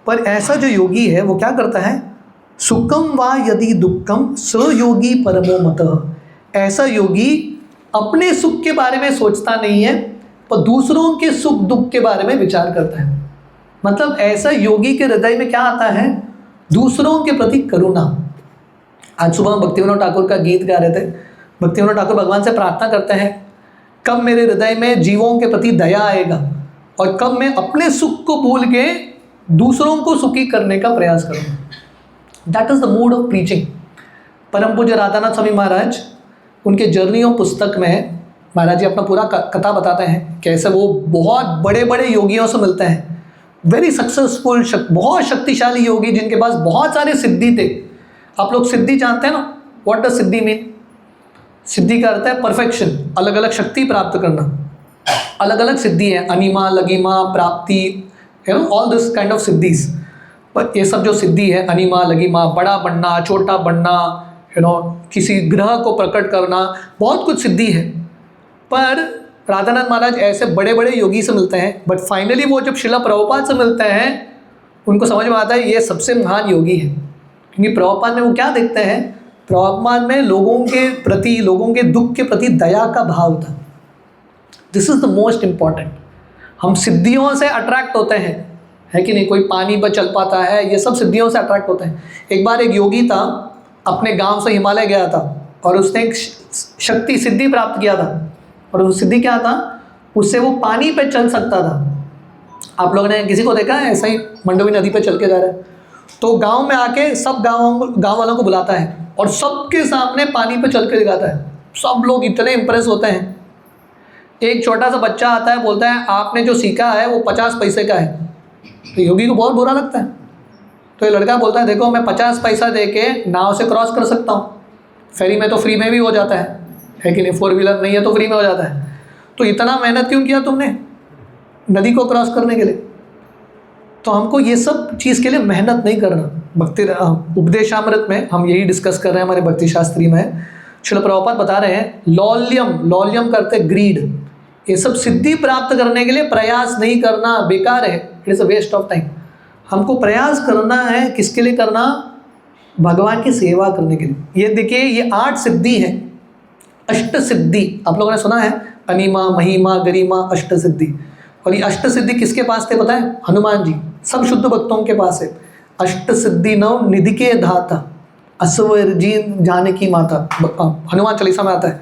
पर ऐसा जो योगी है वो क्या करता है? सुखम वा यदि दुःखम स योगी परमो मतः। ऐसा योगी अपने सुख के बारे में सोचता नहीं है, और दूसरों के सुख दुख के बारे में विचार करता है। मतलब ऐसा योगी के हृदय में क्या आता है? दूसरों के प्रति करुणा। आज सुबह हम भक्तिविनोद ठाकुर का गीत गा रहे थे। भक्तिविनोद ठाकुर भगवान से प्रार्थना करते हैं, कब मेरे हृदय में जीवों के प्रति दया आएगा और कब मैं अपने सुख को भूल के दूसरों को सुखी करने का प्रयास करूँगा। That is the mood off preaching. परम पूज्य राधानाथ स्वामी महाराज उनके जर्नियों पुस्तक में महाराज जी अपना पूरा कथा बताते हैं कैसे वो बहुत बड़े बड़े योगियों से मिलते हैं, वेरी सक्सेसफुल, बहुत शक्तिशाली योगी जिनके पास बहुत सारे सिद्धि थे। आप लोग सिद्धि जानते हैं ना, व्हाट डज सिद्धि मीन? सिद्धि का अर्थ है परफेक्शन, अलग अलग शक्ति प्राप्त करना। अलग अलग सिद्धि है, अनिमा, लगिमा, प्राप्ति, ऑल दिस काइंड ऑफ सिद्धिज। पर ये सब जो सिद्धि है, अनिमा, लगिमा, बड़ा बनना, छोटा बनना, किसी ग्रह को प्रकट करना, बहुत कुछ सिद्धि है। पर राधानाथ महाराज ऐसे बड़े बड़े योगी से मिलते हैं, बट फाइनली वो जब शिला प्रभुपाद से मिलते हैं उनको समझ में आता है ये सबसे महान योगी है। क्योंकि प्रभुपाद में वो क्या देखते हैं? प्रभुपाद में लोगों के प्रति, लोगों के दुख के प्रति दया का भाव था। This is the most important. हम सिद्धियों से अट्रैक्ट होते हैं, है कि नहीं? कोई पानी पर चल पाता है, ये सब सिद्धियों से अट्रैक्ट होते हैं। एक बार एक योगी था, अपने गांव से हिमालय गया था और उसने एक शक्ति सिद्धि प्राप्त किया था। और वो सिद्धि क्या था? उससे वो पानी पे चल सकता था। आप लोगों ने किसी को देखा है ऐसा ही मंडोवी नदी पे चल के जा रहा है? तो गांव में आके सब गांव वालों को बुलाता है और सबके सामने पानी पे चल के दिखाता है। सब लोग इतने इंप्रेस होते हैं। एक छोटा सा बच्चा आता है, बोलता है आपने जो सीखा है वो 50 पैसे का है। तो योगी को बहुत बुरा लगता है। तो ये लड़का बोलता है देखो मैं 50 पैसा दे के नाव से क्रॉस कर सकता हूँ, फेरी में तो फ्री में भी हो जाता है कि नहीं? 4 व्हीलर नहीं है तो फ्री में हो जाता है। तो इतना मेहनत क्यों किया तुमने नदी को क्रॉस करने के लिए? तो हमको ये सब चीज़ के लिए मेहनत नहीं करना। भक्ति उपदेशामृत में हम यही डिस्कस कर रहे हैं, हमारे भक्ति शास्त्री में श्रील प्रभुपाद बता रहे हैं लॉल्यम करते ग्रीड। ये सब सिद्धि प्राप्त करने के लिए प्रयास नहीं करना बेकार है, it is a waste of time. हमको प्रयास करना है, किसके लिए करना? भगवान की सेवा करने के लिए। ये देखिए ये 8 सिद्धि है, अष्ट सिद्धि। आप लोगों ने सुना है अनिमा, महिमा, गरिमा, अष्ट सिद्धि। और ये अष्ट सिद्धि किसके पास थे पता है? हनुमान जी। सब शुद्ध भक्तों के पास है। अष्ट सिद्धि नव निधि के धाता, असवर जी जानकी माता, हनुमान चालीसा में आता है।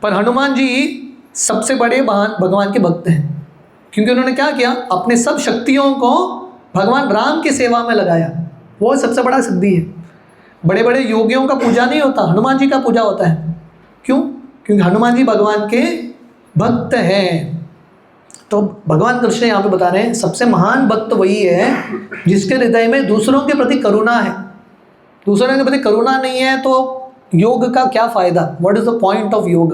पर हनुमान जी सबसे बड़े महान भगवान के भक्त हैं, क्योंकि उन्होंने क्या किया? अपने सब शक्तियों को भगवान राम की सेवा में लगाया। वो सबसे बड़ा सिद्धि है। बड़े बड़े योगियों का पूजा नहीं होता, हनुमान जी का पूजा होता है। क्यों? क्योंकि हनुमान जी भगवान के भक्त हैं। तो भगवान कृष्ण यहाँ पे बता रहे हैं सबसे महान भक्त वही है जिसके हृदय में दूसरों के प्रति करुणा है। दूसरों के प्रति करुणा नहीं है तो योग का क्या फ़ायदा? What is the point of योग?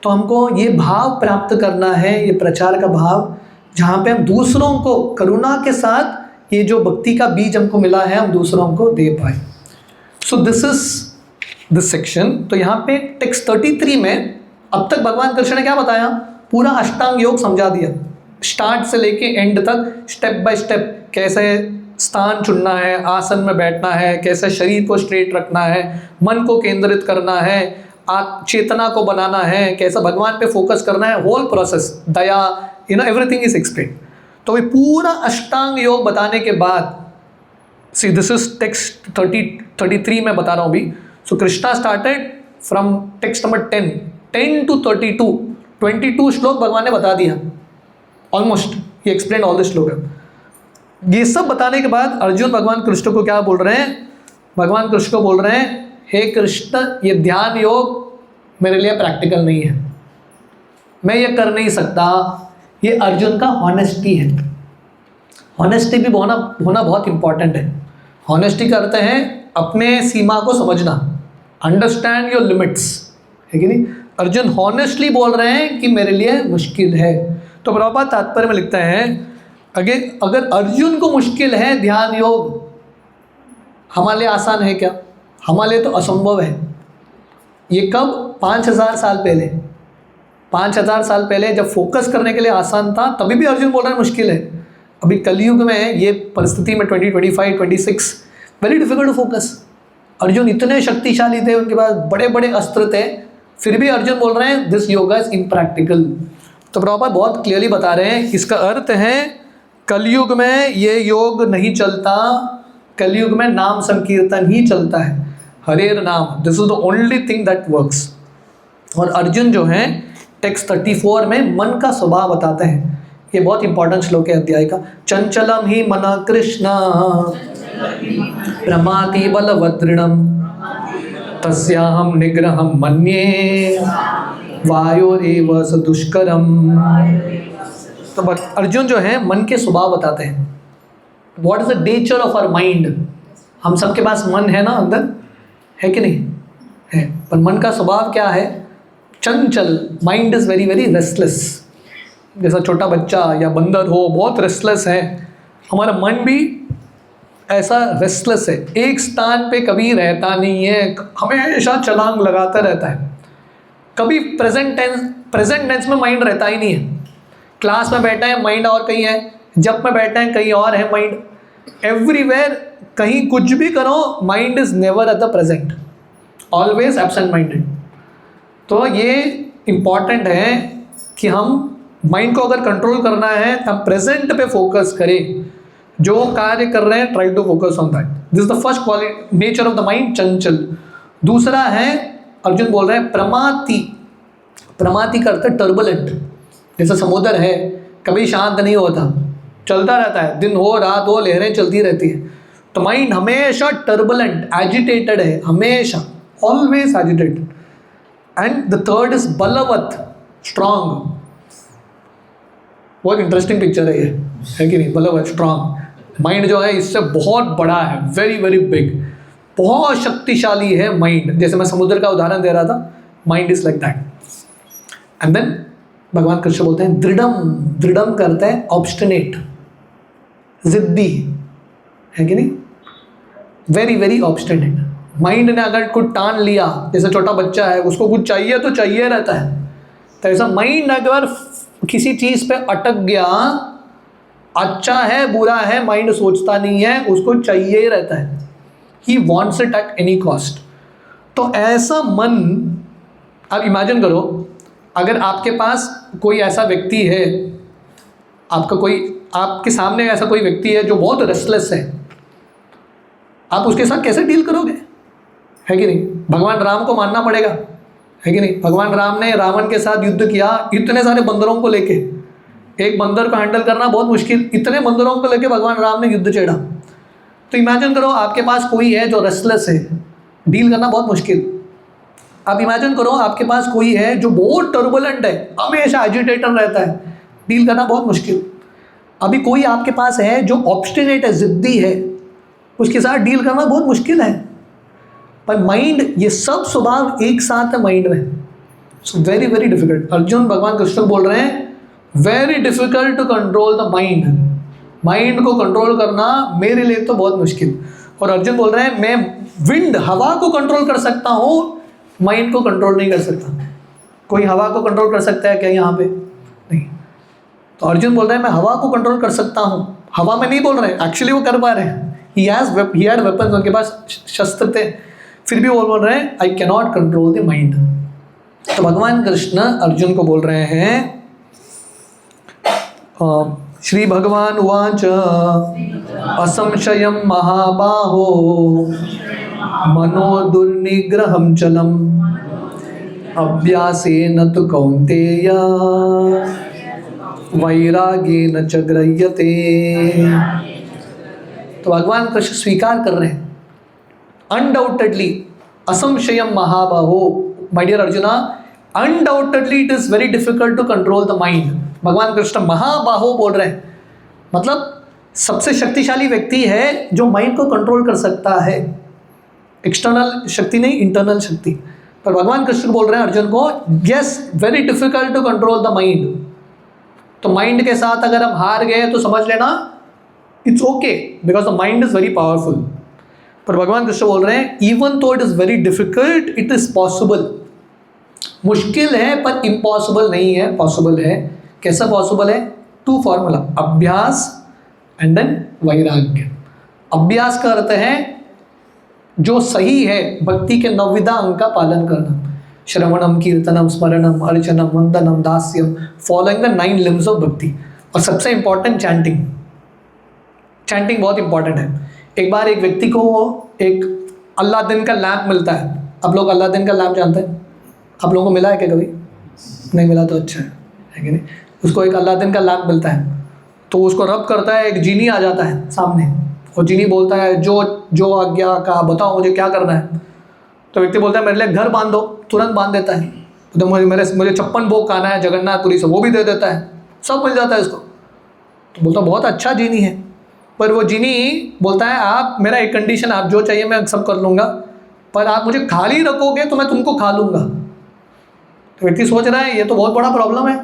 तो हमको ये भाव प्राप्त करना है, ये प्रचार का भाव, जहाँ पे हम दूसरों को करुणा के साथ ये जो भक्ति का बीज हमको मिला है हम दूसरों को दे पाए। सो दिस इज दिस सेक्शन। तो यहाँ पे टेक्स्ट 33 में अब तक भगवान कृष्ण ने क्या बताया? पूरा अष्टांग योग समझा दिया, स्टार्ट से लेके एंड तक, स्टेप बाय स्टेप। कैसे स्थान चुनना है, आसन में बैठना है, कैसे शरीर को स्ट्रेट रखना है, मन को केंद्रित करना है, चेतना को बनाना है, कैसे भगवान पे फोकस करना है, होल प्रोसेस, दया, एवरीथिंग इज एक्सप्लेन। तो ये पूरा अष्टांग योग बताने के बाद, सी दिस इज टेक्स्ट 33 में बता रहा हूँ अभी। So Krishna started from text number 10 to 22 श्लोक भगवान ने बता दिया almost. He explain all the shloka. ये सब बताने के बाद अर्जुन भगवान कृष्ण को क्या बोल रहे हैं? भगवान कृष्ण को बोल रहे हैं हे कृष्ण, ये ध्यान योग मेरे लिए प्रैक्टिकल नहीं है, मैं ये कर नहीं सकता। ये अर्जुन का हॉनेस्टी है। हॉनेस्टी भी होना बहुत इंपॉर्टेंट है। हॉनेस्टी करते हैं अपने सीमा को समझना, अंडरस्टैंड योर लिमिट्स, है कि नहीं? अर्जुन हॉनेस्टली बोल रहे हैं कि मेरे लिए मुश्किल है। तो प्रभुपाद तात्पर्य में लिखते हैं अगर अर्जुन को मुश्किल है ध्यान योग, हमारे लिए आसान है क्या? हमारे लिए तो असंभव है। ये कब? 5000 साल पहले। 5000 साल पहले जब फोकस करने के लिए आसान था तभी भी अर्जुन बोल रहे हैं मुश्किल है। अभी कलयुग में ये परिस्थिति में 2025, 26 very difficult to focus. Arjun इतने शक्तिशाली थे, उनके पास बड़े बड़े अस्त्र थे, फिर भी अर्जुन बोल रहे हैं दिस योगा इज इम्प्रैक्टिकल। तो प्रभुपाद बहुत क्लियरली बता रहे हैं, इसका अर्थ है कलयुग में ये योग नहीं चलता, कलयुग में नाम संकीर्तन ही चलता है, हरेर नाम, this is the only thing that works. और अर्जुन जो है टेक्स्ट 34 में मन का स्वभाव बताते हैं, ये बहुत इंपॉर्टेंट श्लोक है अध्याय का। चंचलम ही मन कृष्ण प्रमाति बलवदृढ़म तस्याहम निग्रहम मन्ये वायोरेव स दुष्करम। तो अर्जुन जो है मन के स्वभाव बताते हैं, what is the nature of our mind. हम सबके पास मन है ना अंदर, है कि नहीं है, पर मन का स्वभाव क्या है, चंचल, mind is very very restless. जैसा छोटा बच्चा या बंदर हो बहुत रेस्टलेस है, हमारा मन भी ऐसा रेस्टलेस है, एक स्थान पे कभी रहता नहीं है, हमेशा छलांग लगाता रहता है, कभी प्रेजेंट टेंस में माइंड रहता ही नहीं है। क्लास में बैठा है माइंड और कहीं है, जब में बैठा है कहीं और है माइंड, एवरीवेयर कहीं कुछ भी करो mind is never at the present, always absent minded. तो ये इम्पॉर्टेंट है कि हम माइंड को अगर कंट्रोल करना है हम प्रेजेंट पे फोकस करें, जो कार्य कर रहे हैं try to focus on that. This is the first quality, nature of the mind, चंचल। दूसरा है, अर्जुन बोल रहे हैं प्रमाति, प्रमाति का अर्थ है टर्बुलेंट। जैसा समुद्र है कभी शांत नहीं होता, चलता रहता है, दिन हो रात हो लहरें चलती रहती है, तो माइंड हमेशा टर्बुलेंट, एजिटेटेड है, हमेशा, always agitated. And the third is balavat, strong. बहुत इंटरेस्टिंग पिक्चर है ये, है कि नहीं, बलवत, स्ट्रांग। माइंड जो है इससे बहुत बड़ा है, वेरी वेरी बिग, बहुत शक्तिशाली है माइंड। जैसे मैं समुद्र का उदाहरण दे रहा था, mind is like that. And then भगवान कृष्ण बोलते हैं दृढ़म, दृढ़म करते हैं ऑब्स्टिनेट, जिद्दी, है कि नहीं, वेरी वेरी ऑब्स्टिनेट। माइंड ने अगर कुछ टान लिया, जैसे छोटा बच्चा है उसको कुछ चाहिए तो चाहिए रहता है, तो ऐसा माइंड अगर किसी चीज़ पे अटक गया, अच्छा है बुरा है माइंड सोचता नहीं है, उसको चाहिए ही रहता है, he wants it at any cost. तो ऐसा मन, आप इमेजिन करो अगर आपके पास कोई ऐसा व्यक्ति है, आपके सामने ऐसा कोई व्यक्ति है जो बहुत रेस्टलेस है, आप उसके साथ कैसे डील करोगे, है कि नहीं। भगवान राम को मानना पड़ेगा, है कि नहीं। भगवान राम ने रावण के साथ युद्ध किया, इतने सारे बंदरों को लेके, एक बंदर को हैंडल करना बहुत मुश्किल, इतने बंदरों को लेके भगवान राम ने युद्ध छेड़ा। तो इमेजिन करो आपके पास कोई है जो रेस्टलेस है, डील करना बहुत मुश्किल। आप इमेजिन करो आपके पास कोई है जो बहुत टर्बुलेंट है, हमेशा एजिटेटर रहता है, डील करना बहुत मुश्किल। अभी कोई आपके पास है जो ऑब्स्टिनेट है, जिद्दी है, उसके साथ डील करना बहुत मुश्किल है। पर माइंड, ये सब स्वभाव एक साथ है माइंड में, so very very difficult. Arjun भगवान कृष्ण बोल रहे हैं very difficult to control the mind, mind को कंट्रोल करना मेरे लिए तो बहुत मुश्किल। और अर्जुन बोल रहे हैं मैं विंड, हवा को कंट्रोल कर सकता हूँ, माइंड को कंट्रोल नहीं कर सकता। कोई हवा को कंट्रोल कर सकता है क्या यहाँ पे? नहीं। तो अर्जुन बोल रहे हैं मैं हवा को कंट्रोल कर सकता हूँ, हवा में नहीं बोल रहे हैं, एक्चुअली वो कर पा रहे हैं, ही हैड वेपन्स, उनके पास शस्त्र थे, फिर भी वो बोल रहे हैं I cannot control the mind. तो भगवान कृष्ण अर्जुन को बोल रहे हैं, श्री भगवान उवाच असंशयं महाबाहो मनो दुर्निग्रहं चलम अभ्यासेन तु कौन्तेय वैराग्येन च गृह्यते। तो भगवान कृष्ण स्वीकार कर रहे हैं अनडाउटेडली, असंशयम महाबाहो, my dear Arjuna, undoubtedly it is very difficult to control the mind. भगवान कृष्ण महाबाहो बोल रहे हैं, मतलब सबसे शक्तिशाली व्यक्ति है जो माइंड को कंट्रोल कर सकता है, एक्सटर्नल शक्ति नहीं, इंटरनल शक्ति। पर भगवान कृष्ण बोल रहे हैं अर्जुन को, yes very difficult to control the mind. तो माइंड के साथ अगर हम हार गए तो समझ लेना it's okay, because the mind is very powerful. पर भगवान कृष्ण बोल रहे हैं even though it is very difficult, it is possible. मुश्किल है पर इम्पॉसिबल नहीं है, पॉसिबल है। कैसा पॉसिबल है? 2 फॉर्मूला, अभ्यास एंड देन वैराग्य। अभ्यास का अर्थ है जो सही है, भक्ति के 9 अंग का पालन करना, श्रवणम, कीर्तनम, स्मरणम, अर्चनम, वंदनम, दास्यम, फॉलोइंग द 9 लिम्स ऑफ भक्ति। और सबसे इंपॉर्टेंट चैंटिंग। चैंटिंग बहुत इंपॉर्टेंट है। एक बार एक व्यक्ति को एक अलादीन का लैम्प मिलता है। आप लोग अलादीन का लैम्प जानते हैं? आप लोगों को मिला है क्या कभी? नहीं मिला तो अच्छा है कि नहीं? उसको एक अलादीन का लैम्प मिलता है, तो उसको रब करता है, एक जीनी आ जाता है सामने, और जीनी बोलता है जो आज्ञा का बताओ मुझे क्या करना है। तो व्यक्ति बोलता है मेरे लिए घर बांध दो, तुरंत बांध देता है। तो मुझे 56 भोग खाना है जगन्नाथपुरी से, वो भी दे देता है, सब मिल जाता है इसको। तो बोलता बहुत अच्छा जीनी है। पर वो जीनी बोलता है आप, मेरा एक कंडीशन, आप जो चाहिए मैं सब कर लूँगा, पर आप मुझे खाली रखोगे तो मैं तुमको खा लूँगा। तो व्यक्ति सोच रहा है ये तो बहुत बड़ा प्रॉब्लम है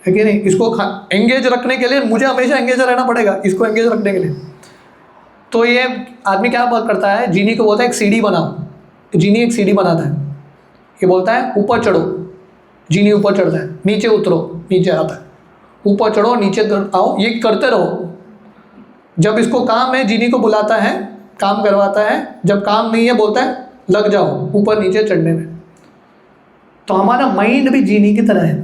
कि नहीं? इसको एंगेज रखने के लिए मुझे हमेशा एंगेज रहना पड़ेगा, इसको एंगेज रखने के लिए। तो ये आदमी क्या करता है, जीनी को बोलता है एक सीढ़ी बनाओ। जीनी एक सीढ़ी बनाता है, ये बोलता है ऊपर चढ़ो। जीनी ऊपर चढ़ता है, नीचे उतरो, नीचे आता है, ऊपर चढ़ो, नीचे आओ, ये करते रहो। जब इसको काम है, जीनी को बुलाता है, काम करवाता है। जब काम नहीं है बोलता है लग जाओ ऊपर नीचे चढ़ने में। तो हमारा माइंड भी जीनी की तरह है,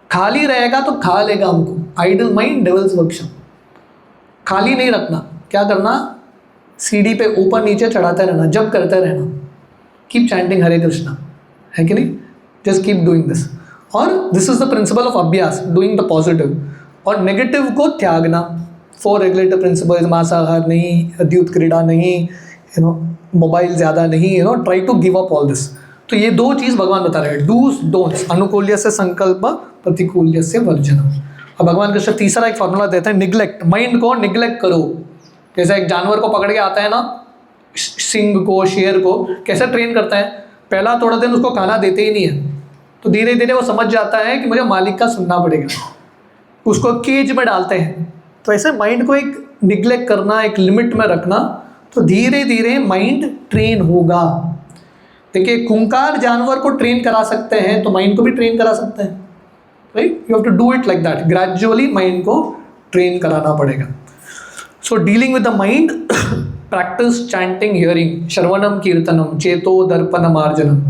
खाली रहेगा तो खा लेगा हमको। Idle mind devil's workshop. खाली नहीं रखना, क्या करना, सीढ़ी पे ऊपर नीचे चढ़ाते रहना, जब करते रहना। कीप चैंटिंग हरे कृष्णा, है कि नहीं? Just keep doing this. और this is the principle of abhyasa, doing the positive. और नेगेटिव को त्यागना। 4 रेगुलेटिव प्रिंसिपल्स, मांसाहार नहीं, द्यूत क्रीड़ा नहीं, मोबाइल ज़्यादा नहीं, try to give up all this. तो ये 2 चीज़ भगवान बता रहे हैं, डूज डोंट्स। अनुकूल्य से संकल्प, प्रतिकूल्य से वर्जनम। और भगवान कृष्ण तीसरा एक फॉर्मूला देते हैं, निग्लेक्ट। माइंड को निग्लेक्ट करो। जैसे एक जानवर को पकड़ के आता है ना, सिंह को, शेर को कैसे ट्रेन करता है, पहला थोड़ा दिन उसको खाना देते ही नहीं है, तो धीरे धीरे वो समझ जाता है कि मुझे मालिक का सुनना पड़ेगा, उसको केज में डालते हैं। तो ऐसे माइंड को एक निग्लेक्ट करना, एक लिमिट में रखना, तो धीरे धीरे माइंड ट्रेन होगा। देखिए, खूंखार जानवर को ट्रेन करा सकते हैं तो माइंड को भी ट्रेन करा सकते हैं, right? You have to do it like that. Gradually mind को ट्रेन कराना पड़ेगा। So dealing with the mind, practice chanting, hearing, shravanam, kirtanam, चेतो दर्पणम मार्जनम।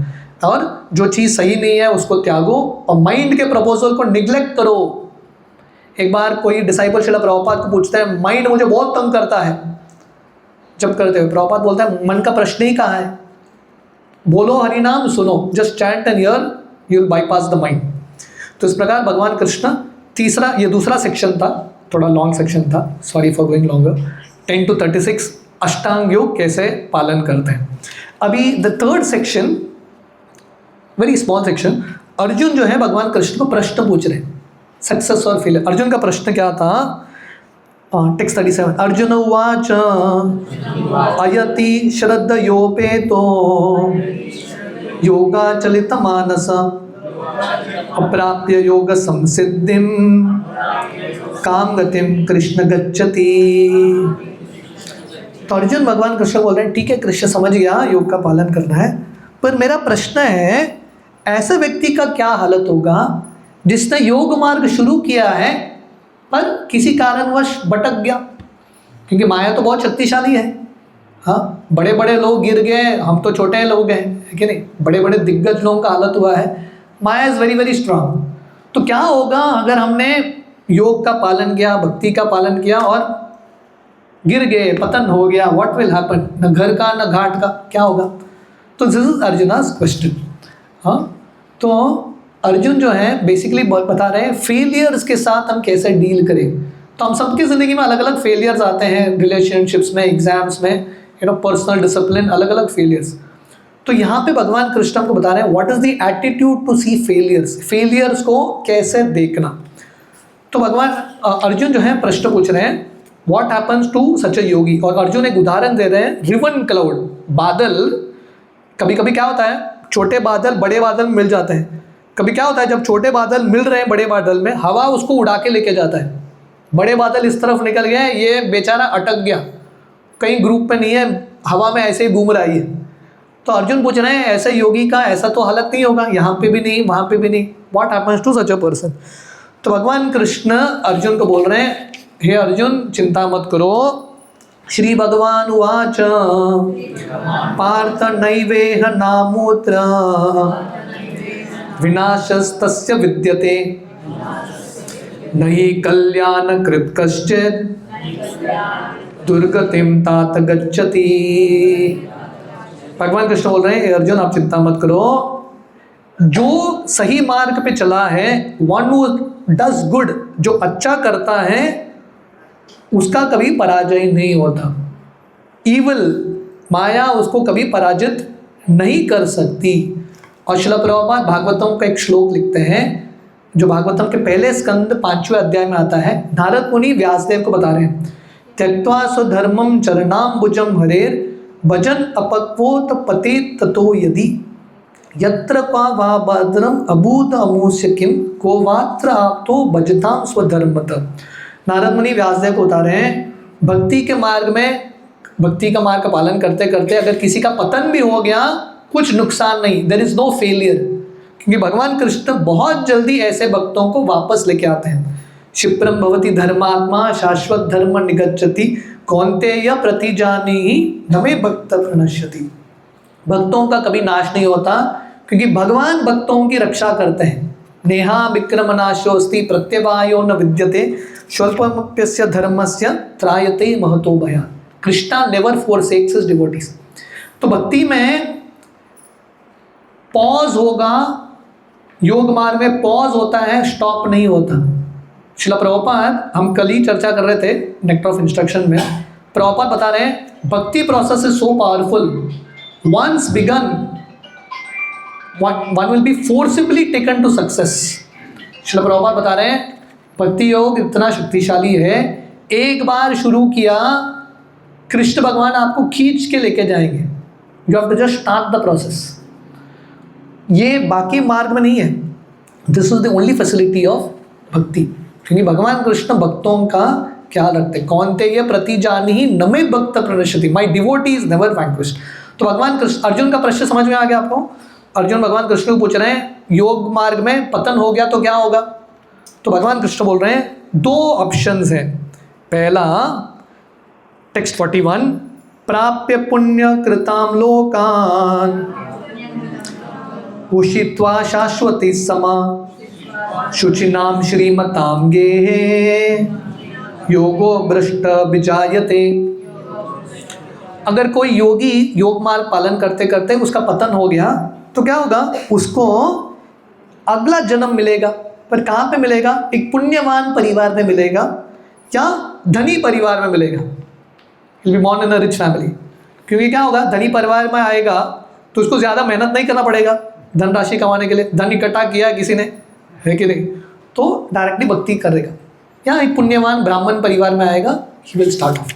और जो चीज़ सही नहीं है उसको त्यागो, और माइंड के प्रपोजल को निग्लेक्ट करो। एक बार कोई डिसाइपल श्रील प्रभुपाद को पूछता है, माइंड मुझे बहुत तंग करता है जब करते हुए। प्रभुपाद बोलता है मन का प्रश्न ही कहाँ है, बोलो हरि नाम, सुनो, just chant and here, you will bypass the mind. तो इस प्रकार भगवान कृष्ण तीसरा, ये दूसरा सेक्शन था, थोड़ा लॉन्ग सेक्शन था, sorry for going longer, 10 to 36 अष्टांग योग कैसे पालन करते हैं। अभी the third section, very small section. Arjun जो है भगवान कृष्ण को प्रश्न पूछ रहे हैं, सक्सेस और फेलियर। अर्जुन का प्रश्न क्या था? टेक्स्ट 37, अर्जुन उवाच अयति श्रद्धयोपेतो योगाचलित मानस अप्राप्य योग संसिद्धिम काम गतिम कृष्ण गच्छति। तो अर्जुन भगवान कृष्ण बोल रहे हैं, ठीक है कृष्ण समझ गया, योग का पालन करना है, पर मेरा प्रश्न है ऐसे व्यक्ति का क्या हालत होगा जिसने योग मार्ग शुरू किया है पर किसी कारणवश भटक गया? क्योंकि माया तो बहुत शक्तिशाली है। हाँ, बड़े बड़े लोग गिर गए, हम तो छोटे लोग हैं, है कि नहीं? बड़े बड़े दिग्गज लोगों का हालत हुआ है। माया इज़ वेरी वेरी स्ट्रांग। तो क्या होगा अगर हमने योग का पालन किया, भक्ति का पालन किया और गिर गए, पतन हो गया? What will happen? न घर का न घाट का, क्या होगा? तो दिस इज अर्जुनास क्वेश्चन। हाँ, तो अर्जुन जो है बेसिकली बता रहे हैं फेलियर्स के साथ हम कैसे डील करें। तो हम सबकी ज़िंदगी में अलग अलग फेलियर्स आते हैं, रिलेशनशिप्स में, एग्जाम्स में, पर्सनल डिसिप्लिन, अलग अलग फेलियर्स। तो यहाँ पे भगवान कृष्ण को बता रहे हैं what is the attitude to see failures, failures को कैसे देखना। तो भगवान अर्जुन जो है प्रश्न पूछ रहे हैं व्हाट हैपन्स टू सच अ योगी, और अर्जुन एक उदाहरण दे रहे हैं, रिवन क्लाउड, बादल। कभी कभी क्या होता है, छोटे बादल बड़े बादल में मिल जाते हैं। कभी क्या होता है, जब छोटे बादल मिल रहे हैं बड़े बादल में, हवा उसको उड़ा के लेके जाता है। बड़े बादल इस तरफ निकल गए, ये बेचारा अटक गया, कहीं ग्रुप में नहीं है, हवा में ऐसे ही घूम रहा है। तो अर्जुन पूछ रहे हैं ऐसे योगी का ऐसा तो हालत नहीं होगा, यहाँ पे भी नहीं, वहाँ पे भी नहीं। What happens to such a person? तो भगवान कृष्ण अर्जुन को बोल रहे हैं, हे अर्जुन चिंता मत करो, श्री भगवान उवाच पार्थ नैवेह नामूत्र विनाशस्तस्य विद्यते नहि कल्याण कृत कश्चित् दुर्गतिम तात गच्छति। भगवान कृष्ण बोल रहे हैं अर्जुन आप चिंता मत करो, जो सही मार्ग पे चला है, वन हू डज गुड, जो अच्छा करता है उसका कभी पराजय नहीं होता। ईवल माया उसको कभी पराजित नहीं कर सकती। और श्रील प्रभुपाद भागवतम का एक श्लोक लिखते हैं जो भागवतम के पहले स्कंद 5वें अध्याय में आता है। नारद मुनि व्यासदेव को बता रहे हैं, त्यक्त्वा स्वधर्मं चरणाम्बुजं हरेर भजन अपक्वोत पते ततो यदि यत्र वा भद्रम अभूत अमूस्य किम को वात्र आपतो भजताम स्वधर्मतः। नारद मुनि व्यासदेव को बता रहे हैं, भक्ति के मार्ग में, भक्ति का मार्ग का पालन करते करते अगर किसी का पतन भी हो गया कुछ नुकसान नहीं, देयर इज नो फेलियर, क्योंकि भगवान कृष्ण बहुत जल्दी ऐसे भक्तों को वापस लेके आते हैं। क्षिप्रम भवति धर्मात्मा शाश्वत धर्म निगच्छति कौन्तेय प्रतिजानीहि नमे भक्त प्रणश्यति। भक्तों का कभी नाश नहीं होता क्योंकि भगवान भक्तों की रक्षा करते हैं। नेहा विक्रम नाशोस्ति प्रत्यवायो न विद्यते स्वल्पमप्यस्य धर्मस्य त्रायते महतो भयात्। Krishna never forsakes his devotees. तो भक्ति में पॉज होगा, योग मार्ग में पॉज होता है, स्टॉप नहीं होता। श्रील प्रभुपाद, हम कल ही चर्चा कर रहे थे नेक्टर ऑफ इंस्ट्रक्शन में, प्रभुपाद बता रहे हैं bhakti process is so powerful, once begun one will be forcibly taken to success. Srila Prabhupada बता रहे हैं भक्ति योग इतना शक्तिशाली है, एक बार शुरू किया कृष्ण भगवान आपको खींच के लेके जाएंगे। You have to just start the process. ये बाकी मार्ग में नहीं है। This is the only facility of bhakti, क्योंकि भगवान कृष्ण भक्तों का ख्याल रखते। कौन्तेय प्रतिजानीहि नमे भक्त प्रणश्यति, माय डिवोटी इज नेवर वैंक्विश्ड। तो भगवान कृष्ण, अर्जुन का प्रश्न समझ में आ गया आपको? अर्जुन भगवान कृष्ण को पूछ रहे हैं योग मार्ग में पतन हो गया तो क्या होगा? तो भगवान कृष्ण बोल रहे हैं दो ऑप्शंस हैं। पहला टेक्स्ट 41, प्राप्य पुण्य कृताम लोकान उषित्वा शाश्वती समा शुचिनाम श्रीमताम गेहे योगो भ्रष्ट विजायते। अगर कोई योगी योग मार्ग पालन करते करते उसका पतन हो गया तो क्या होगा? उसको अगला जन्म मिलेगा, पर कहाँ पे मिलेगा? एक पुण्यवान परिवार में मिलेगा या धनी परिवार में मिलेगा। He'll be born in a rich family। क्योंकि क्या होगा, धनी परिवार में आएगा तो उसको ज़्यादा मेहनत नहीं करना पड़ेगा धनराशि कमाने के लिए। धन इकट्ठा किया किसी ने, है कि नहीं, तो डायरेक्टली भक्ति करेगा। या एक पुण्यवान ब्राह्मण परिवार में आएगा, ही विल स्टार्ट ऑफ।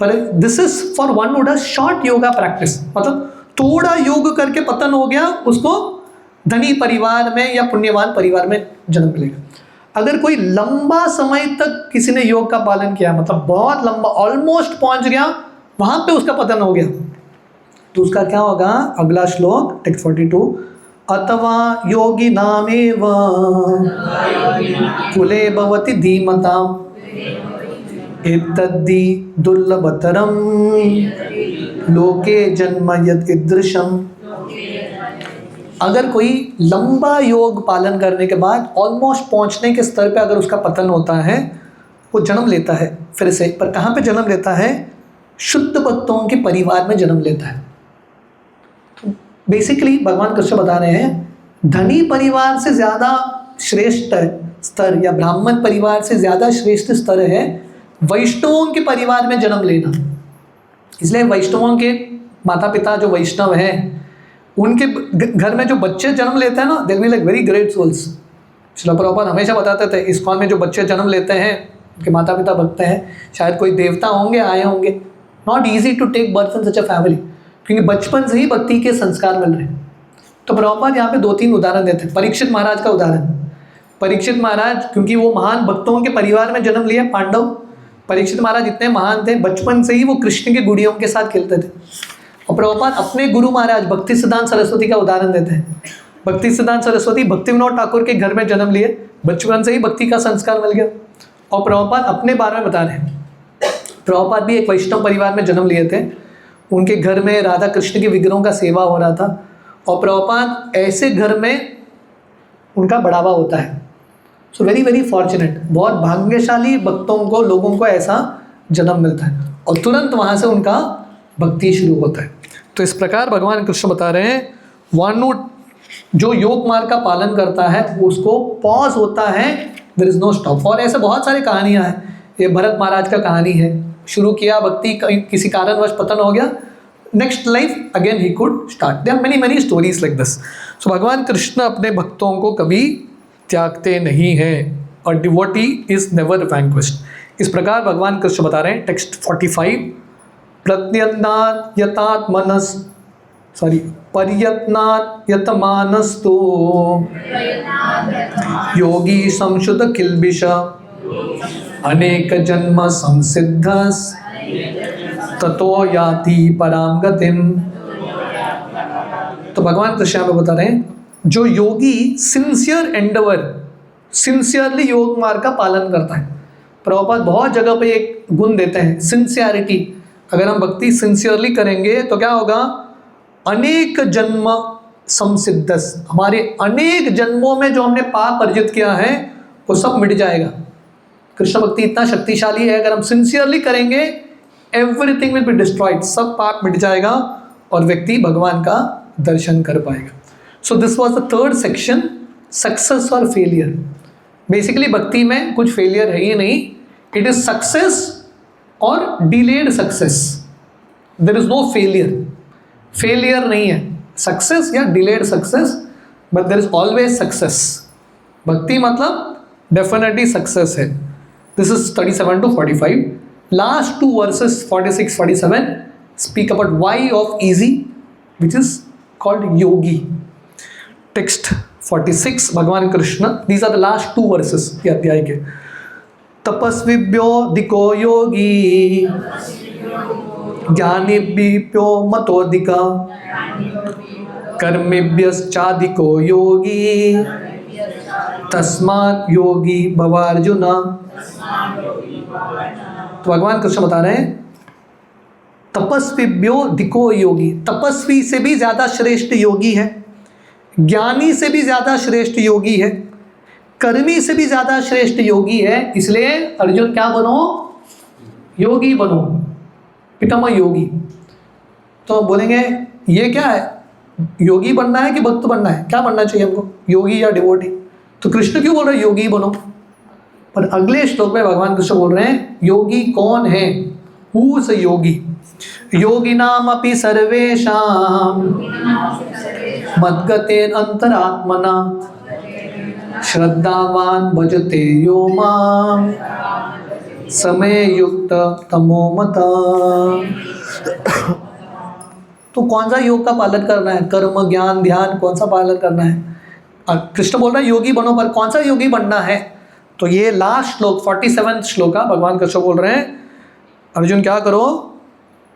पर this is for one who does short yoga practice, मतलब थोड़ा योग करके पतन हो गया, उसको धनी परिवार में या पुण्यवान परिवार में जन्म मिलेगा। अगर कोई लंबा समय तक किसी ने योग का पालन किया, मतलब बहुत लंबा, ऑलमोस्ट पहुंच गया, वहां पे उसका पतन हो गया, तो उसका क्या होगा? अगला श्लोक टेक्स्ट 42, अथवा योगी नामेव कुले भवति धीमताम् एतद्धि दुर्लभतरं लोके जन्म यदृशम्। अगर कोई लंबा योग पालन करने के बाद ऑलमोस्ट पहुंचने के स्तर पे अगर उसका पतन होता है, वो जन्म लेता है फिर से। पर कहाँ पे जन्म लेता है? शुद्ध भक्तों के परिवार में जन्म लेता है। तो बेसिकली भगवान कृष्ण बता रहे हैं धनी परिवार से ज़्यादा श्रेष्ठ स्तर या ब्राह्मण परिवार से ज़्यादा श्रेष्ठ स्तर है वैष्णवों के परिवार में जन्म लेना। इसलिए वैष्णवों के माता पिता जो वैष्णव हैं, उनके घर में जो बच्चे जन्म लेते हैं ना, they will be like very great souls. Srila Prabhupada हमेशा बताते थे इस्कॉन में जो बच्चे जन्म लेते हैं, उनके माता पिता भक्त हैं, शायद कोई देवता होंगे, आए होंगे। Not easy to take birth in such a family, क्योंकि बचपन से ही भक्ति के संस्कार मिल रहे हैं। तो प्रभुपाद यहाँ पे 2-3 उदाहरण देते हैं। परीक्षित महाराज का उदाहरण, परीक्षित महाराज क्योंकि वो महान भक्तों के परिवार में जन्म लिए, पांडव। परीक्षित महाराज इतने महान थे, बचपन से ही वो कृष्ण के गुड़ियों के साथ खेलते थे। और प्रभुपाद अपने गुरु महाराज भक्ति सिद्धांत सरस्वती का उदाहरण देते हैं। भक्ति सिद्धांत सरस्वती भक्ति विनोद ठाकुर के घर में जन्म लिए, बचपन से ही भक्ति का संस्कार मिल गया। और प्रभुपाद अपने बारे में बता रहे हैं, प्रभुपाद भी एक वैष्णव परिवार में जन्म लिए थे। उनके घर में राधा कृष्ण के विग्रहों का सेवा हो रहा था और प्रभुपाद ऐसे घर में उनका बढ़ावा होता है। सो वेरी वेरी फॉर्चुनेट, बहुत भाग्यशाली भक्तों को, लोगों को ऐसा जन्म मिलता है और तुरंत वहाँ से उनका भक्ति शुरू होता है। तो इस प्रकार भगवान कृष्ण बता रहे हैं, वानु जो योग मार्ग का पालन करता है उसको पॉज होता है, देयर इज नो स्टॉप। और ऐसे बहुत सारी कहानियाँ हैं। ये भरत महाराज का कहानी है, शुरू किया भक्ति, किसी कारणवश पतन हो गया, next life again he could start. There are many stories like this. सो भगवान कृष्ण अपने भक्तों को कभी त्यागते नहीं हैं और डिवोटी इज नेवर वैंक्विश्ड। इस प्रकार भगवान कृष्ण बता रहे हैं, टेक्स्ट 45, प्रत्यत्नात् यतात्मनस् पर्यत्नात् यतमानस्तु योगी संशुद्ध किल्बिष अनेक जन्म संसिद्धस् ततो याति पराम गतिम। तो भगवान कृष्ण में बता रहे हैं, जो योगी सिंसियर एंडेवर, सिंसियरली योग मार्ग का पालन करता है। प्रभुपाद बहुत जगह पे एक गुण देते हैं, सिंसियरिटी। अगर हम भक्ति सिंसियरली करेंगे तो क्या होगा, अनेक जन्म संसिद्धस, हमारे अनेक जन्मों में जो हमने पाप अर्जित किया है वो सब मिट जाएगा। कृष्ण भक्ति इतना शक्तिशाली है, अगर हम सिंसियरली करेंगे एवरीथिंग विल बी डिस्ट्रॉयड, सब पाप मिट जाएगा और व्यक्ति भगवान का दर्शन कर पाएगा। So this was the third section, success और फेलियर। बेसिकली भक्ति में कुछ फेलियर है ही नहीं, इट इज सक्सेस और delayed success, there is no failure. Failure नहीं है, सक्सेस या delayed success, but there is always success. भक्ति मतलब डेफिनेटली सक्सेस है। This is 37 to 45. Last two verses 46-47 speak about why of easy, which is called yogi. Text 46, भगवान Krishna, these are the last two verses ये अध्याय के। तपस्विभ्यो दिको योगी ज्ञानिभ्यो मतोधिका कर्मेभ्यश्चाधिको योगी तस्मात् योगी भवार्जुन। तो भगवान कृष्ण बता रहे हैं, तपस्विभ्यो दिको योगी, तपस्वी से भी ज्यादा श्रेष्ठ योगी है, ज्ञानी से भी ज्यादा श्रेष्ठ योगी है, कर्मी से भी ज्यादा श्रेष्ठ योगी है। इसलिए अर्जुन क्या बनो, योगी बनो, बिकम अ योगी। तो बोलेंगे ये क्या है, योगी बनना है कि भक्त बनना है, क्या बनना चाहिए हमको, योगी या डिवोटी? तो कृष्ण क्यों बोल रहे योगी बनो? पर अगले श्लोक में भगवान कृष्ण बोल रहे हैं, योगी कौन है, हु इज अ योगी? योगिनाम अपि सर्वेषां मद्गतेन अंतरात्मना श्रद्धावान भजते यो माम समय युक्त तमो मता। तो कौन सा योग का पालन करना है, कर्म ज्ञान ध्यान, कौन सा पालन करना है? कृष्ण बोल रहा है योगी बनो, पर कौन सा योगी बनना है? तो ये लास्ट श्लोक 47 श्लोक का भगवान कृष्ण बोल रहे हैं, अर्जुन क्या करो,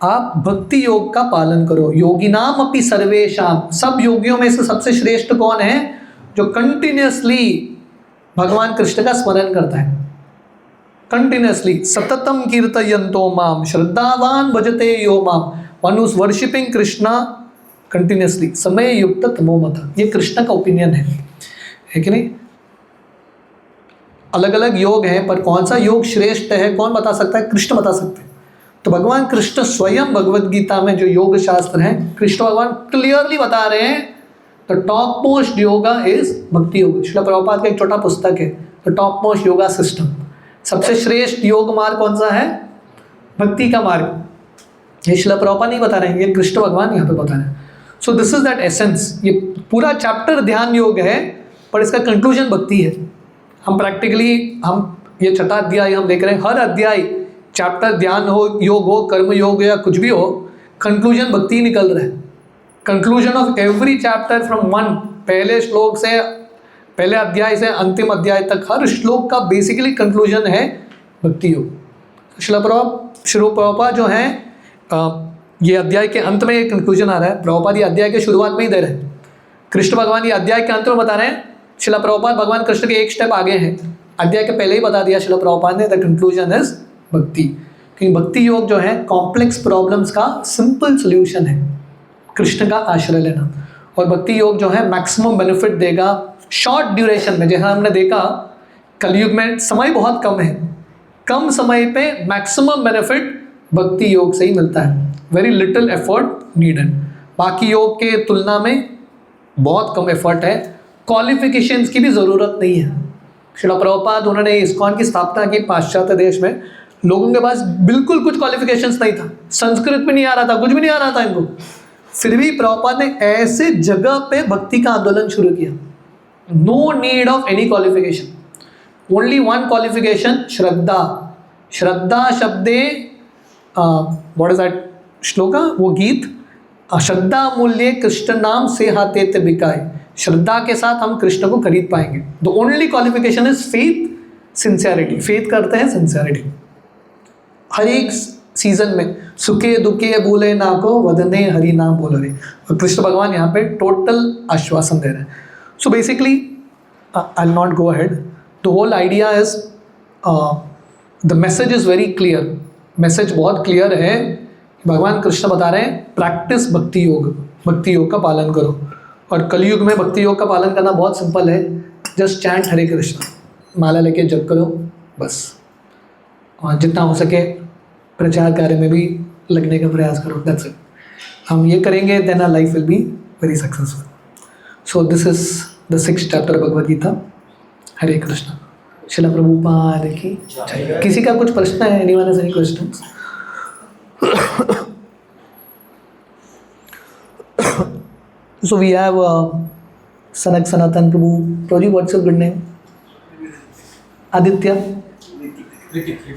आप भक्ति योग का पालन करो। योगिनाम अपि सर्वेषां, सब योगियों में से सबसे श्रेष्ठ कौन है? जो कंटिन्यूसली भगवान कृष्ण का स्मरण करता है, कंटिन्यूसली सततम कीर्तयन्तो माम श्रद्धावान भजते यो माम, one who is worshipping Krishna continuously समय युक्त तमोमता। ये कृष्ण का ओपिनियन है कि नहीं? अलग अलग योग हैं, पर कौन सा योग श्रेष्ठ है कौन बता सकता है? कृष्ण बता सकते हैं। तो भगवान कृष्ण स्वयं भगवद गीता में जो योग शास्त्र हैं, कृष्ण भगवान क्लियरली बता रहे हैं, the top most yoga is भक्ति योग। श्रील प्रभुपाद का एक छोटा पुस्तक है, the top most yoga system. सबसे श्रेष्ठ योग मार्ग कौन सा है? भक्ति का मार्ग। ये श्रील प्रभुपाद नहीं बता रहे हैं, ये कृष्ण भगवान यहाँ पे बता रहे हैं। सो दिस इज दैट एसेंस। ये पूरा चैप्टर ध्यान योग है, पर इसका कंक्लूजन भक्ति है। हम प्रैक्टिकली हम ये छठा अध्याय हम देख रहे हैं, हर अध्याय चैप्टर ध्यान हो, योग हो, कर्म योग हो या कुछ भी हो, कंक्लूजन भक्ति निकल रहा है। Conclusion of every chapter from one, पहले श्लोक से, पहले अध्याय से अंतिम अध्याय तक, हर श्लोक का बेसिकली कंक्लूजन है भक्ति योग। श्रील प्रभुपाद जो हैं, ये अध्याय के अंत में ये कंक्लूजन आ रहा है। प्रभुपाद ये अध्याय के शुरुआत में ही दे रहे हैं, कृष्ण भगवान ये अध्याय के अंत में बता रहे हैं। श्रील प्रभुपाद भगवान कृष्ण के एक स्टेप आगे हैं, अध्याय के पहले ही बता दिया श्रील प्रभुपाद ने, द कंक्लूजन इज भक्ति। कि भक्ति योग जो है कॉम्प्लेक्स प्रॉब्लम्स का सिंपल सोल्यूशन है, कृष्ण का आश्रय लेना। और भक्ति योग जो है मैक्सिमम बेनिफिट देगा शॉर्ट ड्यूरेशन में। जैसा हमने देखा कलयुग में समय बहुत कम है, कम समय पे मैक्सिमम बेनिफिट भक्ति योग से ही मिलता है। वेरी लिटिल एफर्ट नीडेड, बाकी योग के तुलना में बहुत कम एफर्ट है, क्वालिफिकेशंस की भी ज़रूरत नहीं है। श्रील प्रभुपाद उन्होंने इस्कॉन की स्थापना की पाश्चात्य देश में, लोगों के पास बिल्कुल कुछ क्वालिफिकेशंस नहीं था, संस्कृत भी नहीं आ रहा था, कुछ भी नहीं आ रहा था इनको, फिर भी प्रभुपाद ने ऐसे जगह पे भक्ति का आंदोलन शुरू किया। No need of any qualification, only one qualification, shraddha. श्रद्धा शब्दे व्हाट इज दैट श्लोका, वो गीत, श्रद्धा मूल्य कृष्ण नाम से हाथे ते बिकाए। श्रद्धा के साथ हम कृष्ण को खरीद पाएंगे। The only qualification is faith, sincerity. Faith करते हैं सिंसियरिटी। हर एक सीजन में सुखे दुखे भूले ना को वदने हरि नाम बोलो रे, और कृष्ण भगवान यहाँ पे टोटल आश्वासन दे रहे हैं। So basically I will not go ahead, the whole idea is, the message is very clear. Message बहुत क्लियर है, भगवान कृष्ण बता रहे हैं प्रैक्टिस भक्ति योग, भक्ति योग का पालन करो। और कलयुग में भक्ति योग का पालन करना बहुत सिंपल है, जस्ट चैंट हरे कृष्ण, माला लेके जप करो बस, और जितना हो सके प्रचार कार्य में भी लगने का प्रयास करो, दैट्स इट। हम ये करेंगे then our life will be very successful. So this is the 6th chapter Bhagavad Gita. Hare Krishna. Srila Prabhupada की जय। किसी का कुछ प्रश्न है? Anyone has any questions? So we have Sanak Sanatan Prabhu. Prabhu, what's your good name? Aditya?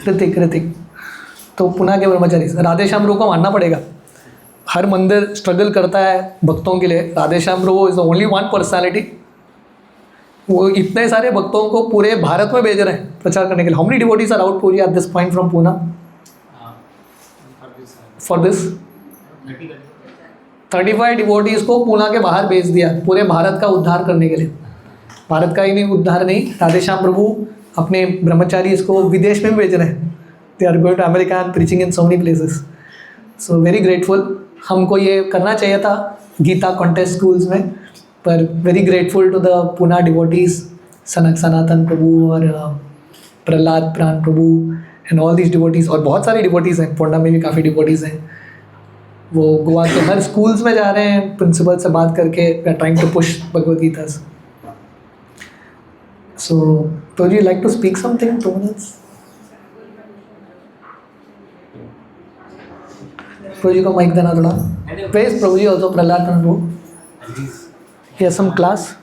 Ritik. तो पुणे के ब्रह्मचारी। राधेश्याम प्रभु को मानना पड़ेगा, हर मंदिर स्ट्रगल करता है भक्तों के लिए। Radheshyam Prabhu is the only one personality, वो इतने सारे भक्तों को पूरे भारत में भेज रहे हैं प्रचार करने के लिए। How many devotees are out पूरी at this point from Pune for this? 35 devotees को पुणे के बाहर भेज दिया पूरे भारत का उद्धार करने के लिए। भारत का ही नहीं, उद्धार नहीं, राधेश्याम प्रभु अपने ब्रह्मचारी इसको विदेश में भी भेज रहे हैं। They are going to America and preaching in so many places. So very grateful. हमको ये करना चाहिए था गीता कॉन्टेस्ट स्कूल्स में, पर very grateful to the Pune devotees, Sanak Sanatan Prabhu और Prahlad Pran Prabhu and all these devotees. और बहुत सारे डिवोटीज हैं, पुणे में भी काफ़ी डिवोटीज हैं। वो गोवा के हर स्कूल्स में जा रहे हैं, प्रिंसिपल से बात करके we are trying to push Bhagavad Gita. So तो you like to speak something 2 minutes? Prabhu ji को माइक देना थोड़ा। प्रेज Prabhu ji also, Prahlad Prabhu. He has some class.